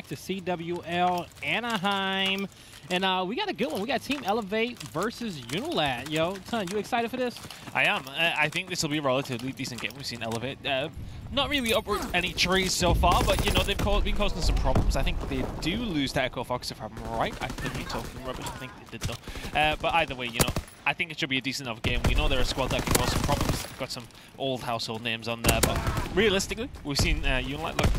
to CWL Anaheim. And we got a good one. We got Team Elevate versus UNILAD. Yo, Ton, you excited for this? I am. I think this will be a relatively decent game. We've seen Elevate not really uproot any trees so far, but, you know, they've been causing some problems. I think they do lose to Echo Fox, if I'm right. I could be talking rubbish. I think they did, though. But either way, you know, I think it should be a decent enough game. We know they're a squad that can cause some problems. They've got some old household names on there, but realistically, we've seen UNILAD look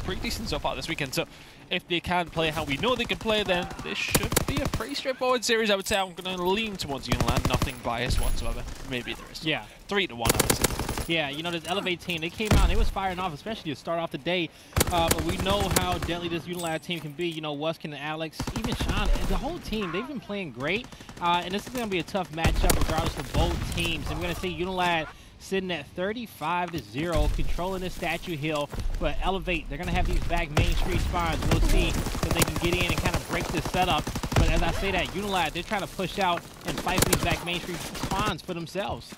pretty decent so far this weekend. So if they can play how we know they can play, then this should be a pretty straightforward series. I would say I'm going to lean towards UNILAD. Nothing biased whatsoever. Maybe there is. Yeah. 3-1, I would say. Yeah, you know, this Elevate team, they came out and they was firing off, especially to start off the day. But we know how deadly this UNILAD team can be. You know, Wuskin and Alex, even Sean, the whole team, they've been playing great. And this is going to be a tough matchup regardless of both teams. And we're going to see UNILAD sitting at 35-0, controlling the Statue Hill. But Elevate, they're going to have these back Main Street spawns. We'll see if they can get in and kind of break this setup. But as I say that, UNILAD, they're trying to push out and fight for these back Main Street spawns for themselves.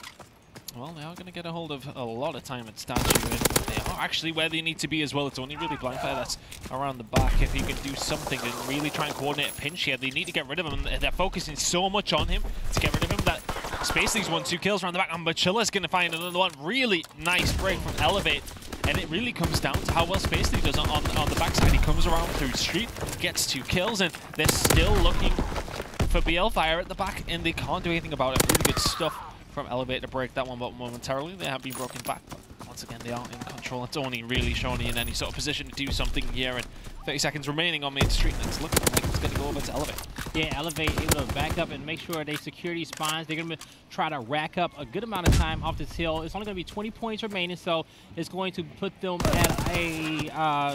Well, they are going to get a hold of a lot of time at Statue, and they are actually where they need to be as well. It's only really Blindfire that's around the back. If he can do something and really try and coordinate a pinch here, they need to get rid of him. They're focusing so much on him to get rid of him that Space League's won 2 kills around the back, and Bachilla's going to find another one. Really nice break from Elevate, and it really comes down to how well Space League does on the backside. He comes around through Street, gets 2 kills, and they're still looking for BL Fire at the back, and they can't do anything about it. Really good stuff from Elevate to break that one, but momentarily they have been broken back. But once again, they are in control. It's only really Shawnee in any sort of position to do something here, and 30 seconds remaining on Main Street, and it's looking like it's going to go over to Elevate. Yeah, Elevate able to back up and make sure they secure these spawns. They're going to try to rack up a good amount of time off this hill. It's only going to be 20 points remaining, so it's going to put them at a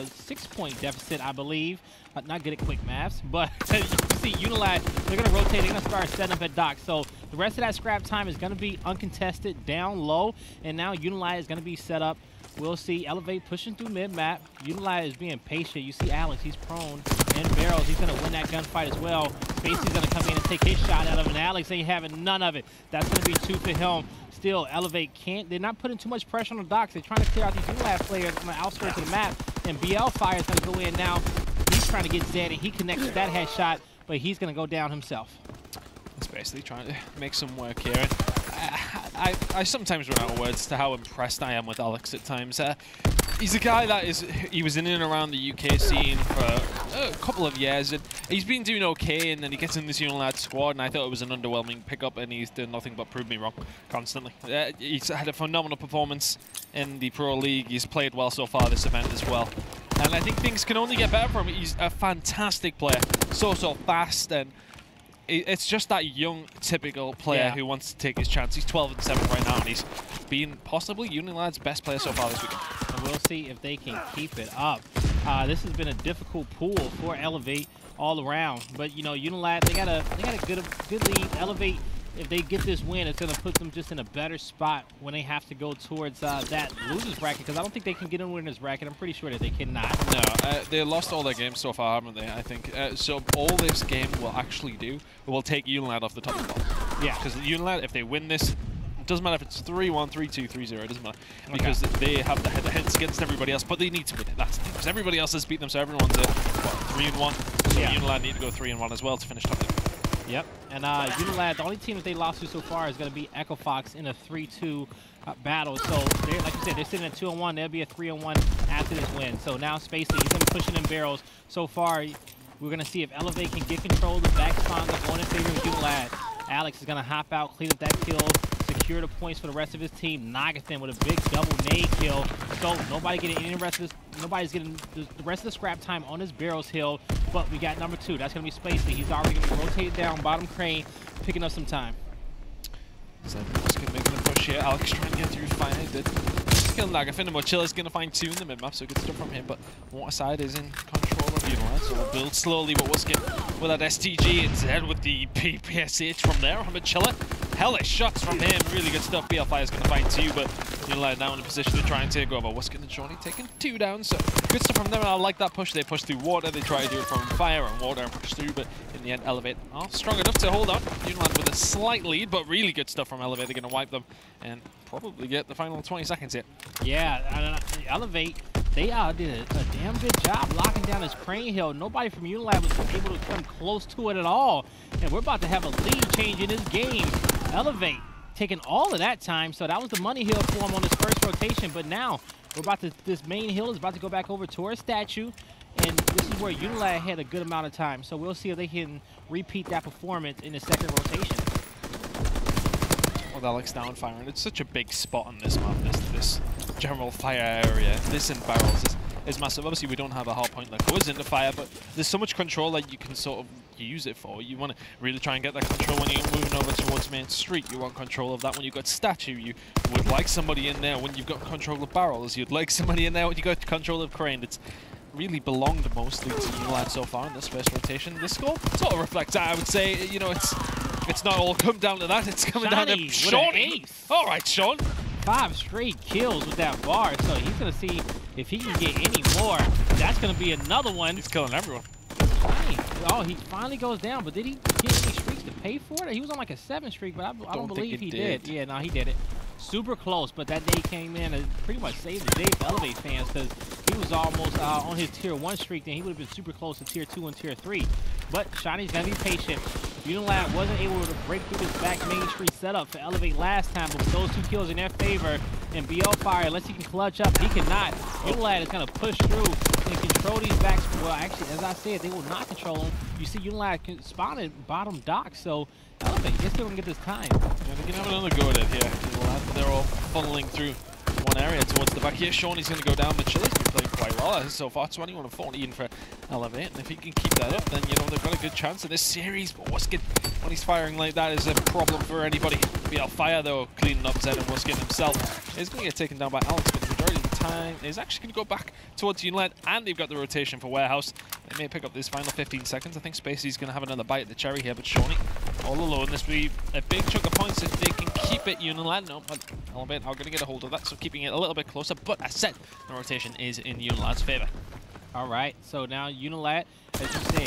6-point deficit, I believe. Not good at quick maths, but you can see UNILAD, they're going to rotate. They're going to start setting up at dock. So the rest of that scrap time is going to be uncontested down low, and now UNILAD is going to be set up. We'll see Elevate pushing through mid-map. UNILAD is being patient. You see Alex, he's prone. And Barrels, he's going to win that gunfight as well. Spacey's going to come in and take his shot out of him, and Alex ain't having none of it. That's going to be 2 for him. Still, Elevate can't. They're not putting too much pressure on the docks. They're trying to clear out these UNILAD players on the outskirts of the map, and BL Fire is going to go in now. He's trying to get Zed, and he connects that headshot, but he's going to go down himself. It's basically trying to make some work here. I sometimes run out of words to how impressed I am with Alex at times. He's a guy that he was in and around the UK scene for a couple of years, and he's been doing okay, and then he gets in this UNILAD squad, and I thought it was an underwhelming pickup, and he's done nothing but prove me wrong constantly. He's had a phenomenal performance in the Pro League. He's played well so far this event as well. And I think things can only get better for him. He's a fantastic player, so fast, and it's just that young, typical player who wants to take his chance. He's 12-7 right now, and he's been possibly UNILAD's best player so far this weekend. And we'll see if they can keep it up. This has been a difficult pool for Elevate all around, but you know, UNILAD, they got a good lead. Elevate, if they get this win, it's going to put them just in a better spot when they have to go towards that losers bracket, because I don't think they can get in winners bracket. I'm pretty sure that they cannot. No, they lost all their games so far, haven't they? I think so. All this game will actually do will take UNILAD off the top spot. Yeah, because UNILAD, if they win this, it doesn't matter if it's 3-1, 3-2, 3-0. It doesn't matter, because they have the head-to-heads against everybody else. But they need to win it. That's the thing, because everybody else has beat them, so everyone's at 3-1. So UNILAD need to go 3-1 as well to finish top 8. Yep, and UNILAD, the only team that they lost to so far is going to be Echo Fox in a 3-2 battle. So, like you said, they're sitting at 2-1. They'll be a 3-1 after this win. So now Spacey, he's going to be pushing in barrels. So far, we're going to see if Elevate can get control of the back spawns are going in favor of UNILAD. Alex is going to hop out, clean up that kill, secure the points for the rest of his team. Nagathan with a big double nade kill. So nobody's getting the rest of the scrap time on his barrels hill. But we got number 2. That's going to be Spacey. He's already going to rotate down, bottom crane, picking up some time. So just going to make the push here. Alex trying to get through finally. Did kill Nagathan, and Mochilla's going to find 2 in the mid-map, so good stuff from him. But Waterside is in control of UNILAD, so we'll build slowly, but Wuskin with that STG instead with the PPSH from there on Mochilla. Hellish shots from him, really good stuff. BL Fire's going to find 2, but UNILAD now in a position to try and take over. Wuskin and Shawnee taking 2 down, so good stuff from them, and I like that push. They push through water, they try to do it from fire and water and push through, but in the end, Elevate are strong enough to hold on. UNILAD with a slight lead, but really good stuff from Elevate. They're going to wipe them and probably get the final 20 seconds here. Yeah, Elevate, they did a damn good job locking down this crane hill. Nobody from UNILAD was able to come close to it at all. And we're about to have a lead change in this game. Elevate taking all of that time, so that was the money hill for him on his first rotation. But now we're about to, this main hill is about to go back over to our statue. And this is where UNILAD had a good amount of time. So we'll see if they can repeat that performance in the second rotation. With Alex down firing, it's such a big spot on this map, this general fire area. This in barrels is massive. Obviously we don't have a hard point that goes into fire, but there's so much control that you can sort of use it for. You want to really try and get that control when you're moving over towards Main Street. You want control of that when you've got statue. You would like somebody in there when you've got control of barrels. You'd like somebody in there when you've got control of crane. It's really belonged mostly to UNILAD so far in this first rotation. This score sort of reflects that. I would say, you know, it's not all come down to that. It's coming down to Shawnee. All right, Sean. 5 straight kills with that bar, so he's going to see if he can get any more. That's going to be another one. He's killing everyone. Oh, he finally goes down, but did he get any streaks to pay for it? He was on like a 7 streak, but I don't believe he did. Yeah, no, he did it. Super close, but that day came in and pretty much saved the day for Elevate fans, because he was almost on his tier 1 streak, then he would have been super close to tier 2 and tier 3. But Shawnee's going to be patient. UNILAD wasn't able to break through this back Main Street setup for Elevate last time, but with those 2 kills in their favor, and BL Fire, unless he can clutch up, he cannot. UNILAD is going to push through and control these backs. Well, actually, as I said, they will not control them. You see UNILAD can spawn at bottom dock, so Elevate, guess they're going to get this time. Yeah, they can have another go at it here. They're all funneling through one area towards the back here. Shawnee's going to go down, but Chilla's been playing quite well so far. 21 of 14 for Elevate, and if he can keep that up, then, you know, they've got a good chance in this series. But Wuskin, when he's firing like that, is a problem for anybody. BL Fire, though, cleaning up Zed, and Wuskin himself is going to get taken down by Alex, but the majority of the time is actually going to go back towards UNILAD, and they've got the rotation for Warehouse. They may pick up this final 15 seconds. I think Spacey's going to have another bite at the cherry here, but Shawnee all alone. This will be a big chunk of points if they can keep it. UNILAD, no, but Elevate are going to get a hold of that, so keeping it a little bit closer. But as said, the rotation is in UNILAD's favor. All right, so now UNILAD, as you say,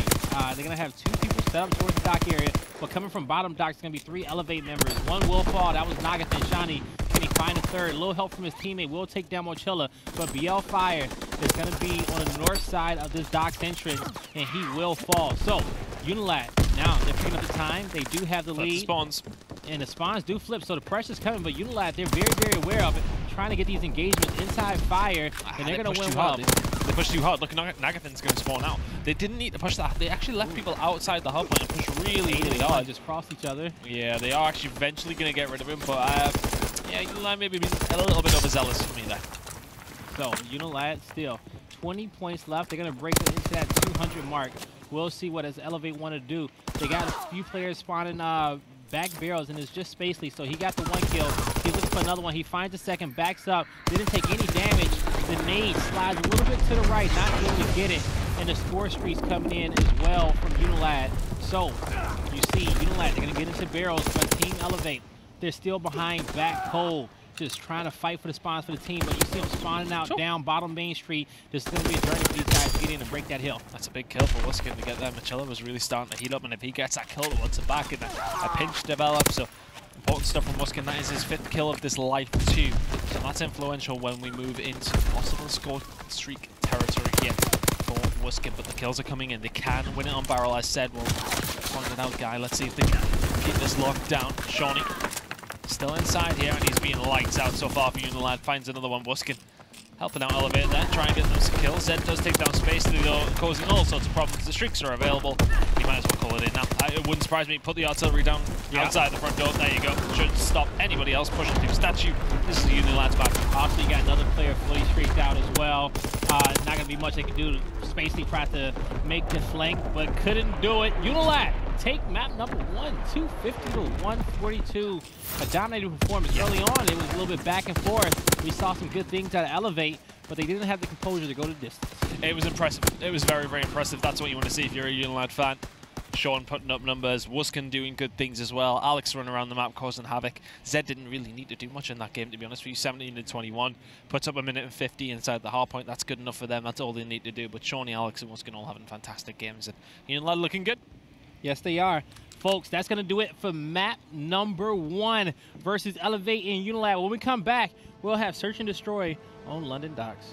they're going to have 2 people set up towards the dock area, but coming from bottom dock, it's going to be 3 Elevate members. 1 will fall. That was Nagathan. Shawnee, can he find a third? A little help from his teammate will take down Mochilla, but BL Fire is going to be on the north side of this dock's entrance, and he will fall. So, UNILAD, now they're picking up the time. They do have the lead. Spawns. And the spawns do flip, so the pressure's coming, but UNILAD, they're very, very aware of it, trying to get these engagements inside fire, and they're going to win well. They pushed too hard. Look, Nagathan's going to spawn out. They didn't need to push that. They actually left people outside the hardpoint and pushed really, really hard. Just crossed each other. Yeah, they are actually eventually going to get rid of him, but yeah, UNILAD maybe been a little bit overzealous for me there. So, UNILAD still 20 points left. They're going to break it into that 200 mark. We'll see what as Elevate want to do. They got a few players spawning back barrels, and it's just Spacely, so he got the 1 kill. He's looking for another one. He finds a second, backs up, didn't take any damage. The nade slides a little bit to the right, not able to get it, and the score streak's coming in as well from UNILAD. So, you see, UNILAD, they're going to get into barrels, but Team Elevate, they're still behind back cold, just trying to fight for the spawns for the team, but you see them spawning out down bottom Main Street. This is going to be a journey for these guys to get in and break that hill. That's a big kill for Wuskin to get there. Mochilla was really starting to heat up, and if he gets that kill towards the back and a pinch develops, so important stuff from Wuskin. That is his 5th kill of this life too. So that's influential when we move into possible score streak territory here for Wuskin, but the kills are coming in. They can win it on barrel, as said. We'll point it out, guy. Let's see if they can keep this locked down. Shawnee still inside here, and he's being lights out so far for UNILAD. Finds another one. Wuskin helping out Elevate there, trying to get them some kills. Zed does take down Spacely, though, causing all sorts of problems. The streaks are available. You might as well call it in now. It wouldn't surprise me. Put the artillery down outside the front door. There you go. Should stop anybody else pushing through statue. This is the UNILAD's map. Also, you got another player fully streaked out as well. Not going to be much they can do. Spacely tried to make the flank, but couldn't do it. UNILAD take map number 1, 250 to 142. A dominating performance. Early on, it was a little bit back and forth. We saw some good things out of Elevate, but they didn't have the composure to go to distance. It was impressive. It was very, very impressive. That's what you want to see if you're a UNILAD fan. Sean putting up numbers, Wuskin doing good things as well, Alex running around the map causing havoc. Zed didn't really need to do much in that game, to be honest with you. 17 to 21, puts up 1:50 inside the hard point. That's good enough for them. That's all they need to do. But Shawnee, Alex, and Wuskin all having fantastic games, and UNILAD looking good. Yes, they are. Folks, that's going to do it for map number 1 versus Elevate and UNILAD. When we come back, we'll have Search and Destroy on London Docks.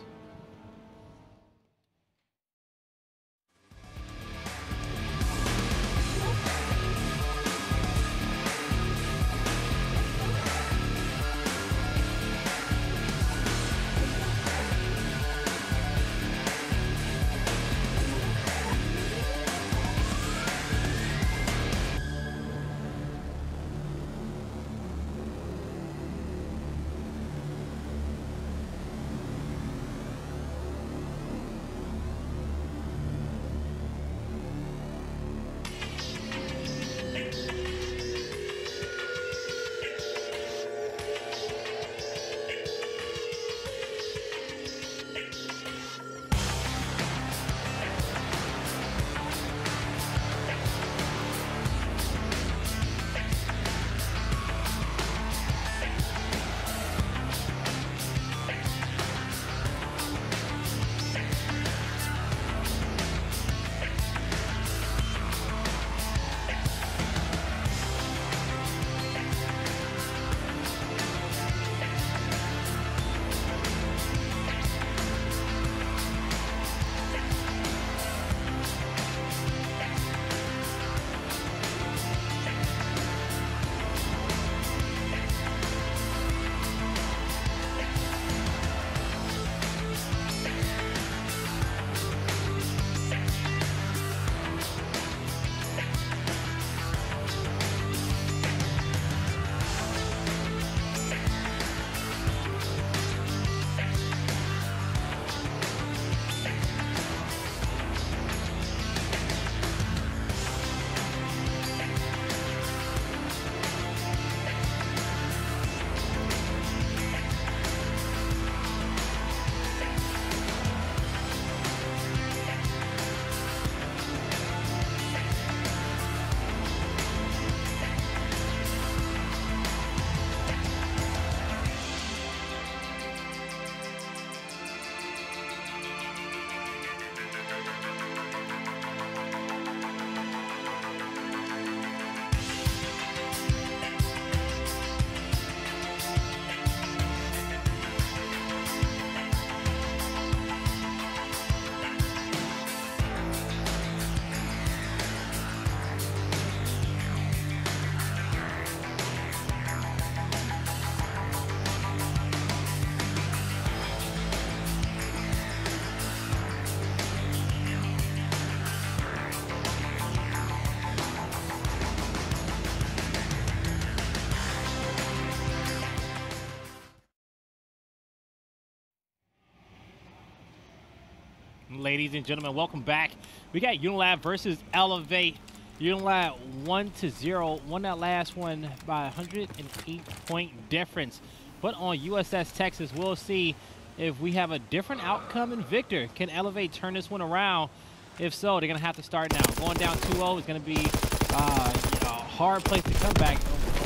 Ladies and gentlemen, welcome back. We got UNILAD versus Elevate. UNILAD 1-0, won that last one by 108-point difference. But on USS Texas, we'll see if we have a different outcome in Victor. Can Elevate turn this one around? If so, they're going to have to start now. Going down 2-0 is going to be a hard place to come back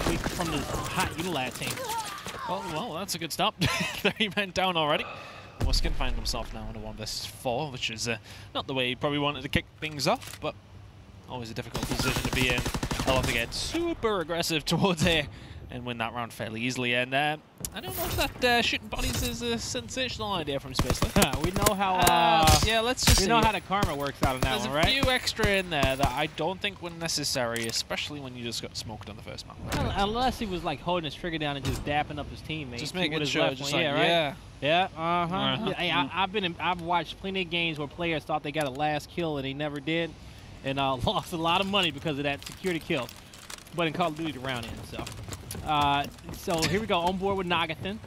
away from this hot UNILAD team. Well, that's a good stop. 30 men down already. Muskin find himself now in a 1 versus 4, which is not the way he probably wanted to kick things off, but always a difficult position to be in. He'll have to get super aggressive towards A and win that round fairly easily. And I don't know if that shooting bodies is a sensational idea from Spacelink. We know how. Yeah, let's just. We know how the karma works out on that one, right? There's a few extra in there that I don't think were necessary, especially when you just got smoked on the first map. Unless he was like holding his trigger down and just dapping up his teammate. Just making sure. Just like, yeah, right? Hey, I've watched plenty of games where players thought they got a last kill and they never did, and lost a lot of money because of that security kill. But in Call of Duty, the round ends. So here we go, on board with Nagathan.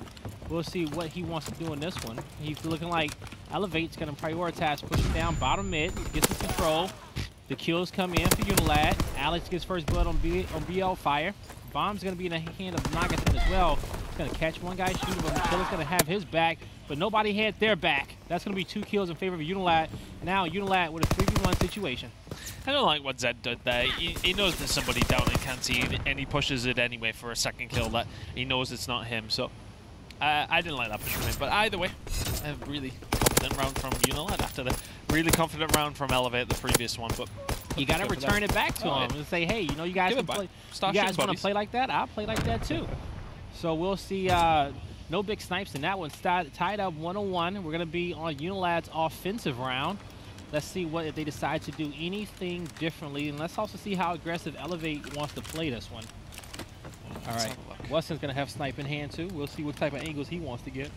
We'll see what he wants to do in this one. He's looking like Elevate's going to prioritize pushing down bottom mid, get some control. The kills come in for UNILAD. Alex gets first blood on BL Fire. Bomb's going to be in the hand of Nagathan as well. He's going to catch one guy shooting, but McKiller's going to have his back, but nobody had their back. That's going to be 2 kills in favor of UNILAD. Now UNILAD with a 3v1 situation. I don't like what Zed did there. He knows there's somebody down in Canteen, and he pushes it anyway for a second kill that he knows it's not him. So I didn't like that push from him. But either way, a really confident round from UNILAD after the really confident round from Elevate, the previous one. But you got to return it back to him and say, hey, you know, you guys, want to play like that? I'll play like that too. So we'll see. No big snipes in that one. Tied up 1-1. We're going to be on UNILAD's offensive round. Let's see what if they decide to do anything differently, and let's also see how aggressive Elevate wants to play this one. All right, Weston's gonna have snipe in hand too. We'll see what type of angles he wants to get.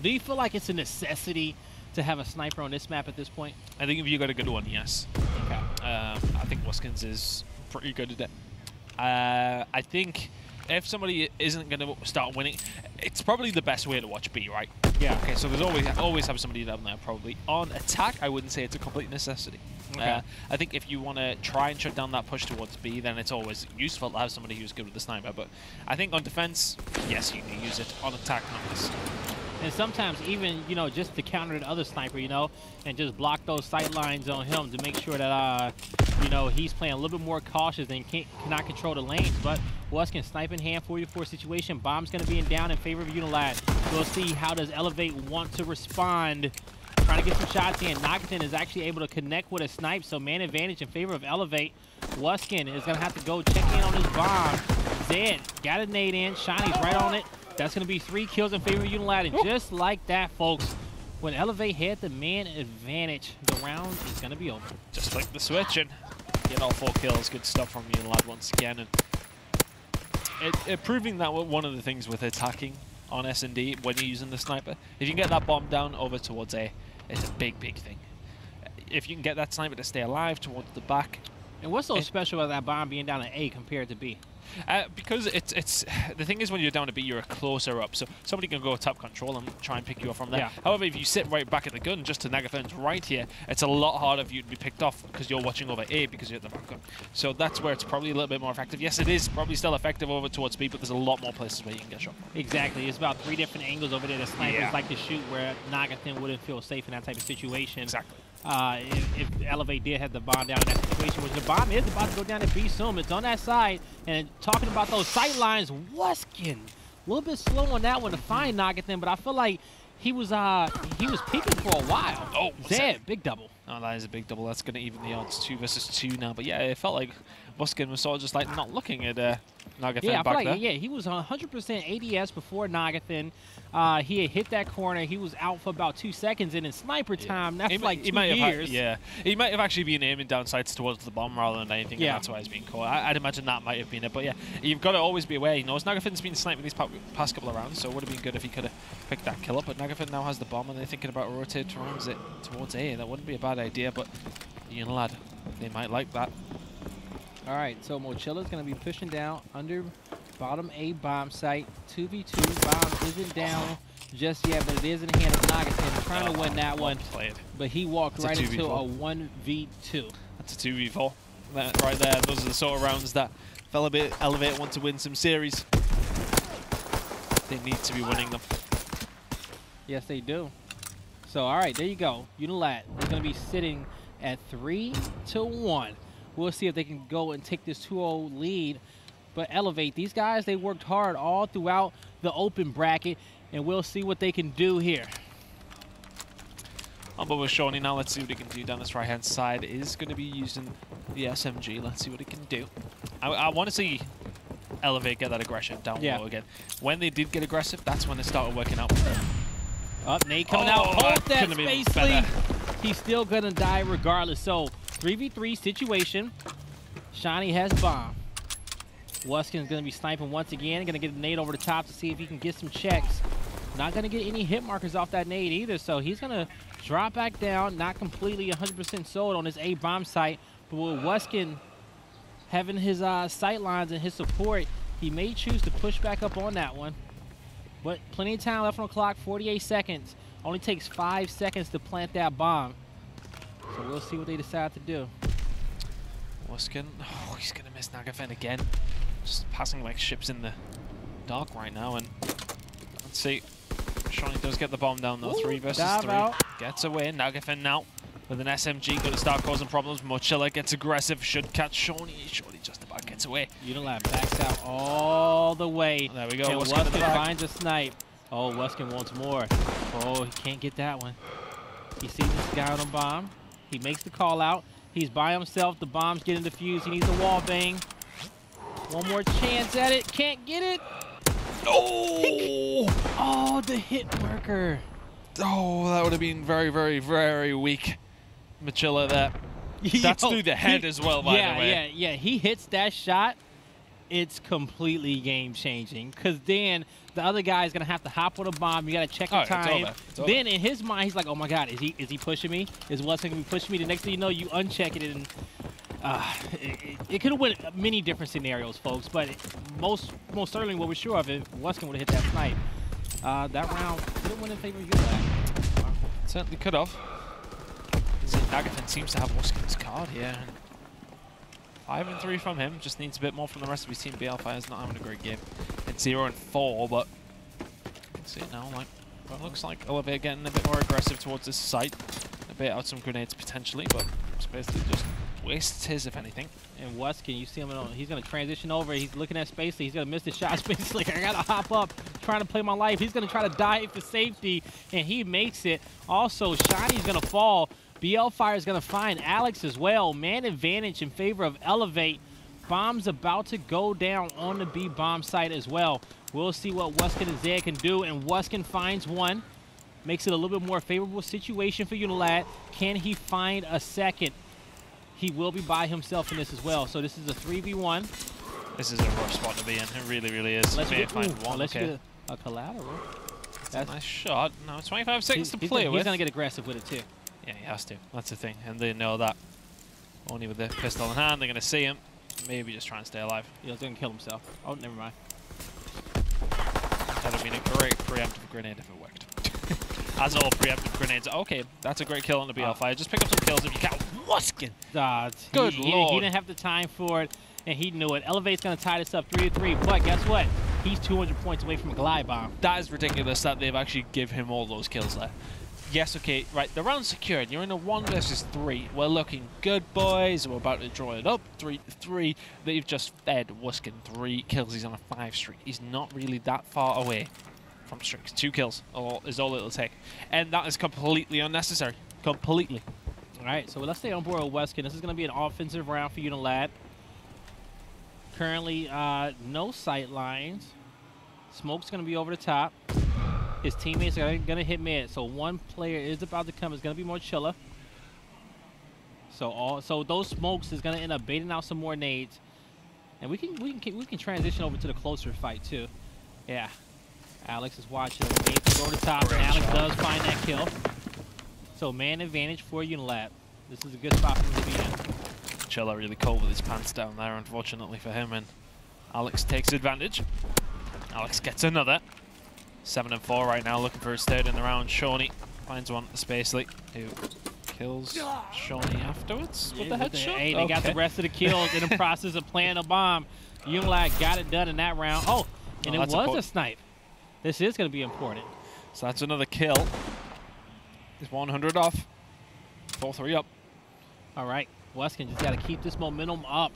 Do you feel like it's a necessity to have a sniper on this map at this point? I think if you got a good one, yes. Okay. I think Wuskins is pretty good at it. I think if somebody isn't going to start winning, it's probably the best way to watch B, right? Yeah. Okay, so there's always have somebody down there probably. On attack, I wouldn't say it's a complete necessity. Okay. I think if you want to try and shut down that push towards B, then it's always useful to have somebody who's good with the sniper. But I think on defense, yes, you can use it. On attack, not this. And sometimes even, you know, just to counter the other sniper, you know, and just block those sight lines on him to make sure that, you know, he's playing a little bit more cautious and cannot control the lanes. But Weston snipe in hand, 44 situation. Bomb's going to be down in favor of UNILAD. We'll see how does Elevate want to respond. Trying to get some shots in. Nagathan is actually able to connect with a snipe, so man advantage in favor of Elevate. Weskin is going to have to go check in on his bomb. Zed got a nade in. Shiny's right on it. That's going to be 3 kills in favor of UNILAD. And just like that, folks, when Elevate had the man advantage, the round is going to be over. Just flick the switch and get all 4 kills. Good stuff from UNILAD once again. And it proving that one of the things with attacking on S&D when you're using the sniper, if you can get that bomb down over towards A, it's a big, big thing. If you can get that sniper to stay alive towards the back. And what's so special about that bomb being down at A compared to B? Because it's the thing is when you're down to B, you're closer up, so somebody can go top control and try and pick you up from there. Yeah. However, if you sit right back at the gun, just to Nagathan's right here, it's a lot harder for you to be picked off because you're watching over A because you're at the back gun. So that's where it's probably a little bit more effective. Yes, it is probably still effective over towards B, but there's a lot more places where you can get shot. Exactly. It's about 3 different angles over there that snipers like to shoot where Nagathan wouldn't feel safe in that type of situation. Exactly. If Elevate did have the bomb down in that situation, which the bomb is about to go down at B soon. It's on that side. And talking about those sight lines, Weskin, a little bit slow on that one to find Nagathan, but I feel like he was peeking for a while. Oh, Zed, big double. Oh, that is a big double. That's going to even the odds 2 versus 2 now. But yeah, it felt like Weskin was sort of just like not looking at Nagathan back there. Yeah, he was 100% ADS before Nagathan. He had hit that corner. He was out for about 2 seconds, and in sniper time, that's like 2 years. He might have actually been aiming down sights towards the bomb rather than anything, and that's why he's being caught. I'd imagine that might have been it. But yeah, you've got to always be aware. You know, Nagathan's been sniping these past couple of rounds, so it would have been good if he could have picked that kill up. But Nagathan now has the bomb, and they're thinking about rotating towards A. That wouldn't be a bad idea, but UNILAD, they might like that. All right, so Mochilla's going to be pushing down under bottom A bomb site. 2v2, bomb isn't down. just yet, but it is in the hand of Nagasin trying to win that one. Played. But he walked That's right into a 2v4. 1v2. That's a 2v4. That right there. Those are the sort of rounds that Elevate want to win some series. They need to be winning them. Yes, they do. So, all right, there you go. UNILAD is going to be sitting at 3-1. We'll see if they can go and take this 2-0 lead. But Elevate, these guys, they worked hard all throughout the open bracket, and we'll see what they can do here. On board with Shawnee now. Let's see what he can do down this right-hand side. Is going to be using the SMG. Let's see what he can do. I want to see Elevate get that aggression down low again. When they did get aggressive, that's when they started working out. Up, Nate coming out. Hold that, Spacely. He's still going to die regardless. So, 3v3 situation. Shiny has bomb. Wuskin's going to be sniping once again. Going to get a nade over the top to see if he can get some checks. Not going to get any hit markers off that nade either, so he's going to drop back down. Not completely 100% sold on his A bomb site, but with Wuskin having his sight lines and his support, he may choose to push back up on that one. But plenty of time left on the clock, 48 seconds. Only takes 5 seconds to plant that bomb. So we'll see what they decide to do. Wuskin, oh, he's going to miss Nagafen again. Just passing like ships in the dark right now, and let's see. Shawnee does get the bomb down though. 3 versus 3. Out. Gets away. Nagafen now with an SMG. Going to start causing problems. Mochilla gets aggressive. Should catch Shawnee. Shawnee just about gets away. UNILAD backs out all the way. There we go. And Wuskin finds a snipe. Oh, Wuskin wants more. Oh, he can't get that one. He sees this guy on a bomb. He makes the call out. He's by himself. The bomb's getting defused. He needs a wall bang. One more chance at it. Can't get it. Oh! Oh, the hit marker. Oh, that would have been very, very, very weak. Mochilla there. That's through the head as well, by the way. Yeah. He hits that shot. It's completely game-changing. Because then the other guy's going to have to hop on a bomb. You got to check the time. It's over. Then in his mind, he's like, oh, my God, is he pushing me? Is Wuskin going to be pushing me? The next thing you know, you uncheck it, and it could have went many different scenarios, folks. But most certainly what we're sure of it, Wuskin would have hit that snipe. That round could have went in favor of UNILAD. Certainly could have. Nagafen seems to have Wuskin's card here. 5 and 3 from him. Just needs a bit more from the rest of his team. BL Fire's not having a great game. It's 0 and 4, but you can see it now. Like, well, it looks like Elevate getting a bit more aggressive towards this site. A bit out some grenades potentially, but basically just wastes his, if anything. And Wuskin, you see him, he's going to transition over. He's looking at Spacely. He's going to miss the shot. Spacely's like, I got to hop up, trying to play my life. He's going to try to dive for safety, and he makes it. Also, Shiny's going to fall. BL Fire is going to find Alex as well. Man advantage in favor of Elevate. Bomb's about to go down on the B bomb site as well. We'll see what Wuskin and Zed can do, and Wuskin finds one. Makes it a little bit more favorable situation for UNILAD. Can he find a second? He will be by himself in this as well. So this is a 3v1. This is a rough spot to be in. It really, really is. Let's get Okay. a collateral. That's a nice shot. No, 25 seconds to play with. He's going to get aggressive with it too. Yeah, he has to. That's the thing. And they know that. Only with the pistol in hand, they're going to see him. Maybe just try and stay alive. Yeah, he's going to kill himself. Oh, never mind. That would have been a great preemptive grenade if it worked. As all preemptive grenades. Okay, that's a great kill on the BL Fire. Just pick up some kills if you can. Wuskin! Good Lord. He didn't have the time for it, and he knew it. Elevate's going to tie this up 3-3, but guess what? He's 200 points away from a glide bomb. That is ridiculous that they've actually give him all those kills there. Yes, okay, right, the round's secured. You're in a 1 versus 3. We're looking good, boys. We're about to draw it up. 3-3. They've just fed Wuskin 3 kills. He's on a 5 streak. He's not really that far away from streaks. 2 kills is all it'll take. And that is completely unnecessary. Completely. All right, so let's stay on board with Wuskin. This is going to be an offensive round for UNILAD. Currently, no sight lines. Smoke's going to be over the top. His teammates are going to hit mid, so one player is about to come. It's going to be Mochilla. So those smokes is going to end up baiting out some more nades, and we can transition over to the closer fight too. Yeah, Alex is watching. Nades go to the top, and Alex does find that kill. So man advantage for UNILAD. This is a good spot for him to be in. Mochilla really cold with his pants down there, unfortunately for him, and Alex takes advantage. Alex gets another. 7 and 4 right now, looking for his third in the round. Shawnee finds one, Spacely, who kills Shawnee afterwards with the headshot. Hey, they got the rest of the kills in the process of playing a bomb. UNILAD got it done in that round. Oh, and it was a snipe. This is going to be important. So that's another kill. He's 100 off. 4-3 up. All right, Weskin just got to keep this momentum up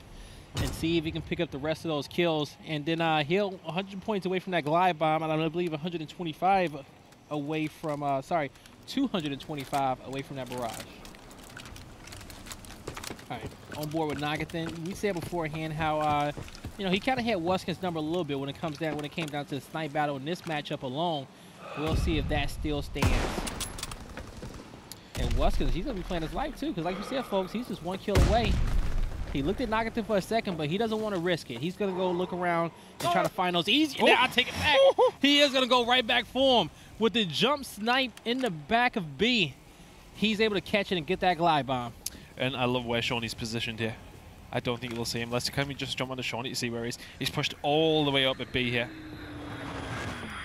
and see if he can pick up the rest of those kills. And then he'll 100 points away from that glide bomb, and I believe 125 away from, 225 away from that barrage. All right, on board with Nagathan. We said beforehand how, you know, he kind of had Weskin's number a little bit when it came down to the snipe battle in this matchup alone. We'll see if that still stands. And Weskin, he's going to be playing his life too, because like you said, folks, he's just 1 kill away. He looked at Nagathan for a second, but he doesn't want to risk it. He's going to go look around and try to find those easy. Now I'll take it back. He is going to go right back for him. With the jump snipe in the back of B, he's able to catch it and get that glide bomb. And I love where Shawnee's positioned here. I don't think you'll see him. Let's just jump onto Shawnee to see where he is. He's pushed all the way up at B here.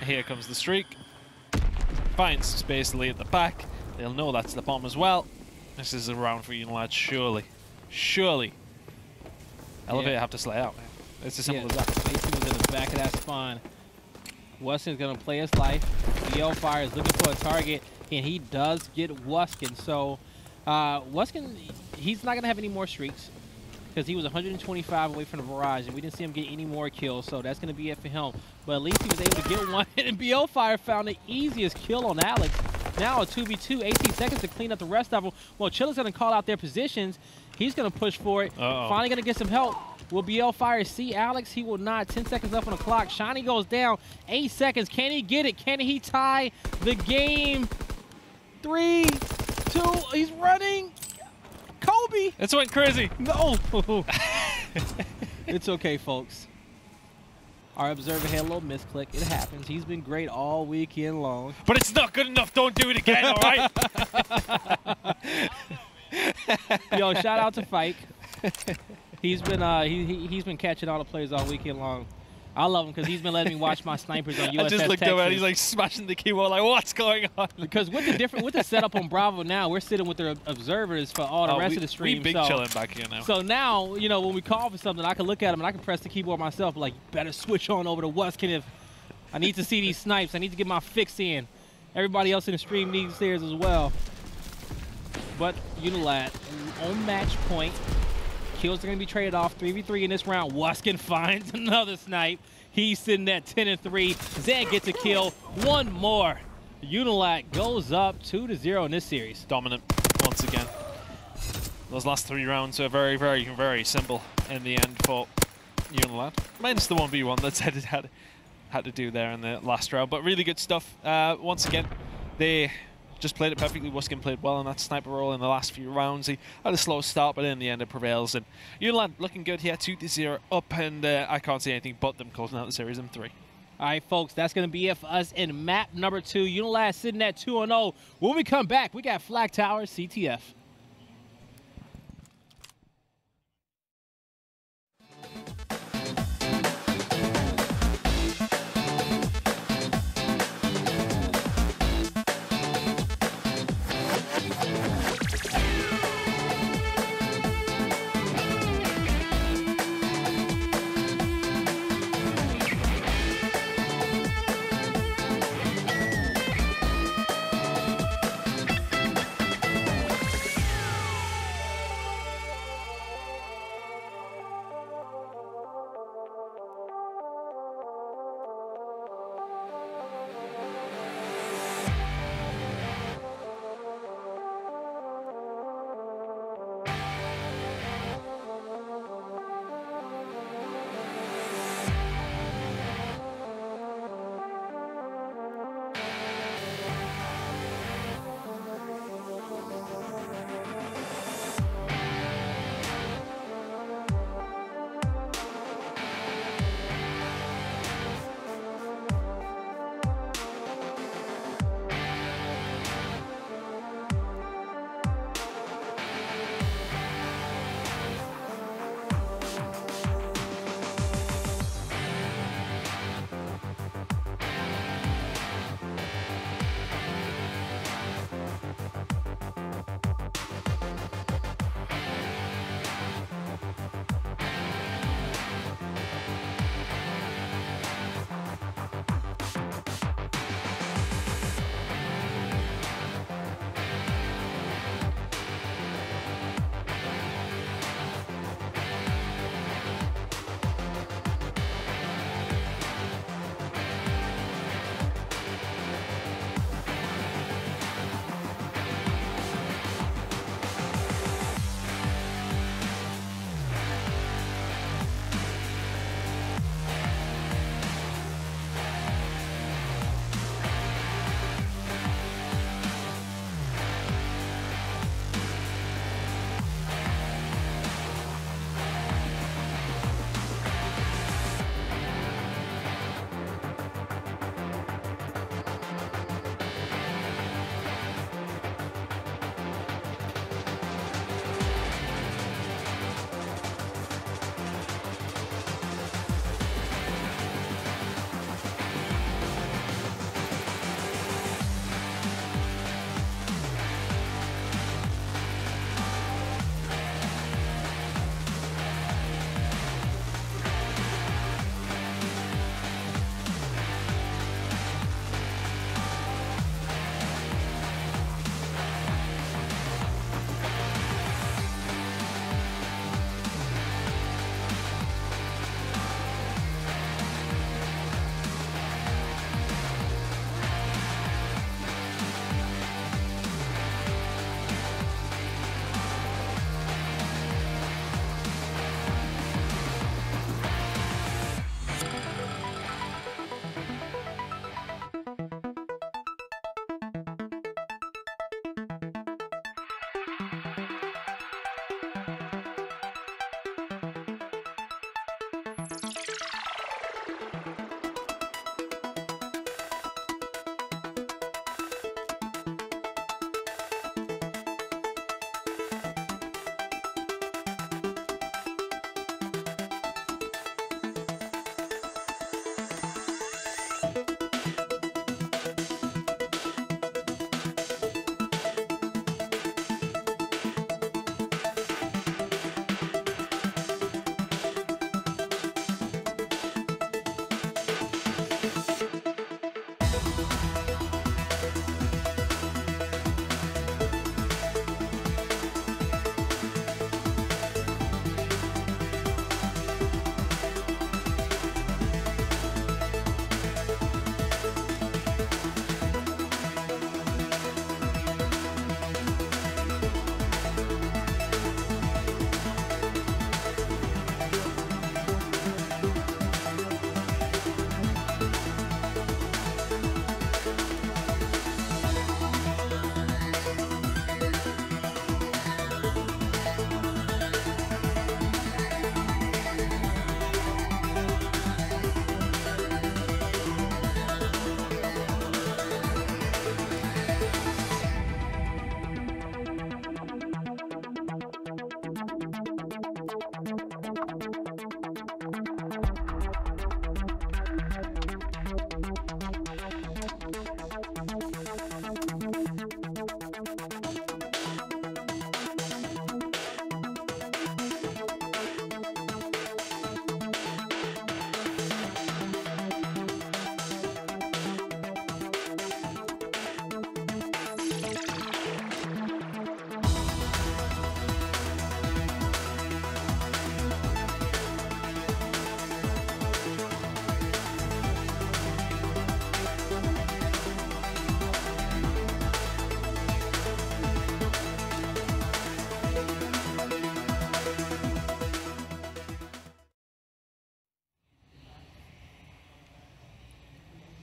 Here comes the streak. Finds Spacely at the back. They'll know that's the bomb as well. This is a round for UNILAD, surely. Surely. Elevator have to slay out, man. It's as simple as that. Spacely was in the back of that spawn. Weskin's going to play his life. BL Fire is looking for a target, and he does get Weskin. So, Weskin, he's not going to have any more streaks because he was 125 away from the barrage, and we didn't see him get any more kills, so that's going to be it for him. But at least he was able to get one, and BL Fire found the easiest kill on Alex. Now a 2v2, 18 seconds to clean up the rest of them. Well, Chilla's going to call out their positions. He's going to push for it. Finally going to get some help. Will BL Fire see Alex? He will not. 10 seconds left on the clock. Shiny goes down. 8 seconds. Can he get it? Can he tie the game? 3, 2. He's running. Kobe. It's went crazy. No. It's okay, folks. Our observer had a little misclick. It happens. He's been great all weekend long. But it's not good enough. Don't do it again, all right? Yo, shout out to Fike. He's been he's been catching all the players all weekend long. I love him because he's been letting me watch my snipers on USS I just looked over and he's like smashing the keyboard like, what's going on? Because with the setup on Bravo now, we're sitting with the observers for all the rest of the stream. We big chilling back here now. So now, you know, when we call for something, I can look at him and I can press the keyboard myself. Like, better switch on over to Weskin if I need to see these snipes. I need to get my fix in. Everybody else in the stream needs theirs as well. But UNILAD on match point. Kills are going to be traded off 3v3 in this round. Weskin finds another snipe. He's sitting at 10 and 3. Zed gets a kill. One more. UNILAD goes up 2-0 in this series. Dominant once again. Those last 3 rounds are very, very, very simple in the end for UNILAD. Minus the 1v1 that Zed had to do there in the last round. But really good stuff. Once again, they just played it perfectly. Weskin played well in that sniper role in the last few rounds. He had a slow start, but in the end it prevails. And UNILAD looking good here, 2-0 up, and I can't see anything but them closing out the series in 3. All right, folks, that's going to be it for us in map number 2. UNILAD sitting at 2-0. When we come back, we got Flag Tower CTF.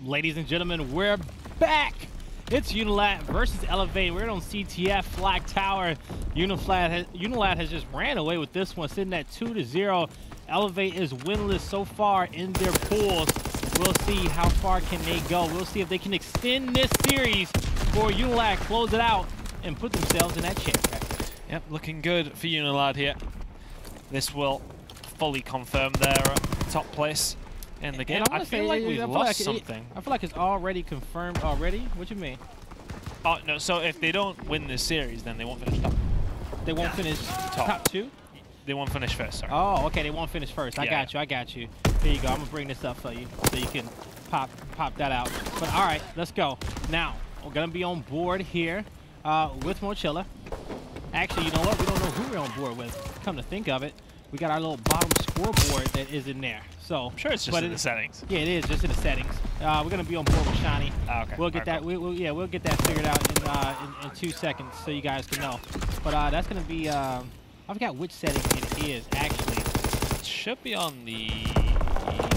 Ladies and gentlemen, we're back. It's UNILAD versus Elevate. We're on CTF Flag Tower. UNILAD has just ran away with this one, sitting at 2-0. Elevate is winless so far in their pools. We'll see how far can they go. We'll see if they can extend this series for UNILAD, close it out, and put themselves in that champ bracket. Yep, looking good for UNILAD here. This will fully confirm their top place in the game. I feel like we've lost something. I feel like it's already confirmed already. What you mean? Oh, no, so if they don't win this series, then they won't finish top. They won't finish top 2? They won't finish first, sorry. Oh, okay, they won't finish first. I got you. There you go. I'm going to bring this up for you so you can pop that out. But all right, let's go. Now, we're going to be on board here with Mochilla. Actually, you know what? We don't know who we're on board with. Come to think of it, we got our little bottom scoreboard that is in there. So I'm sure it's just in the settings. Yeah, it is just in the settings. We're gonna be on board with Shiny. Okay. We'll get that. We'll get that figured out in 2 seconds so you guys can know. But that's gonna be. I forgot which setting it is actually. It should be on the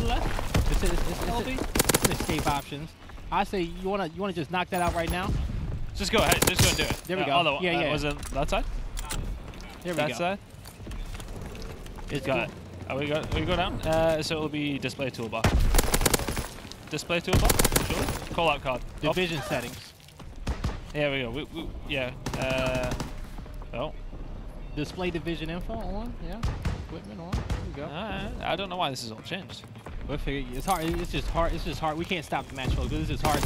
left. It's escape options. I say you wanna just knock that out right now. Just go ahead. Just go do it. There we go. Yeah. Was it that side? There we go. That side. It's got it. We go down. So it'll be display toolbar. Display toolbar. Sure. Call out card. Division settings. Here we go. Yeah. Oh. Display division info on. Yeah. Equipment on. There we go. I don't know why this is all changed. We'll figure. It's hard. It's just hard. We can't stop the match, folks. This is hard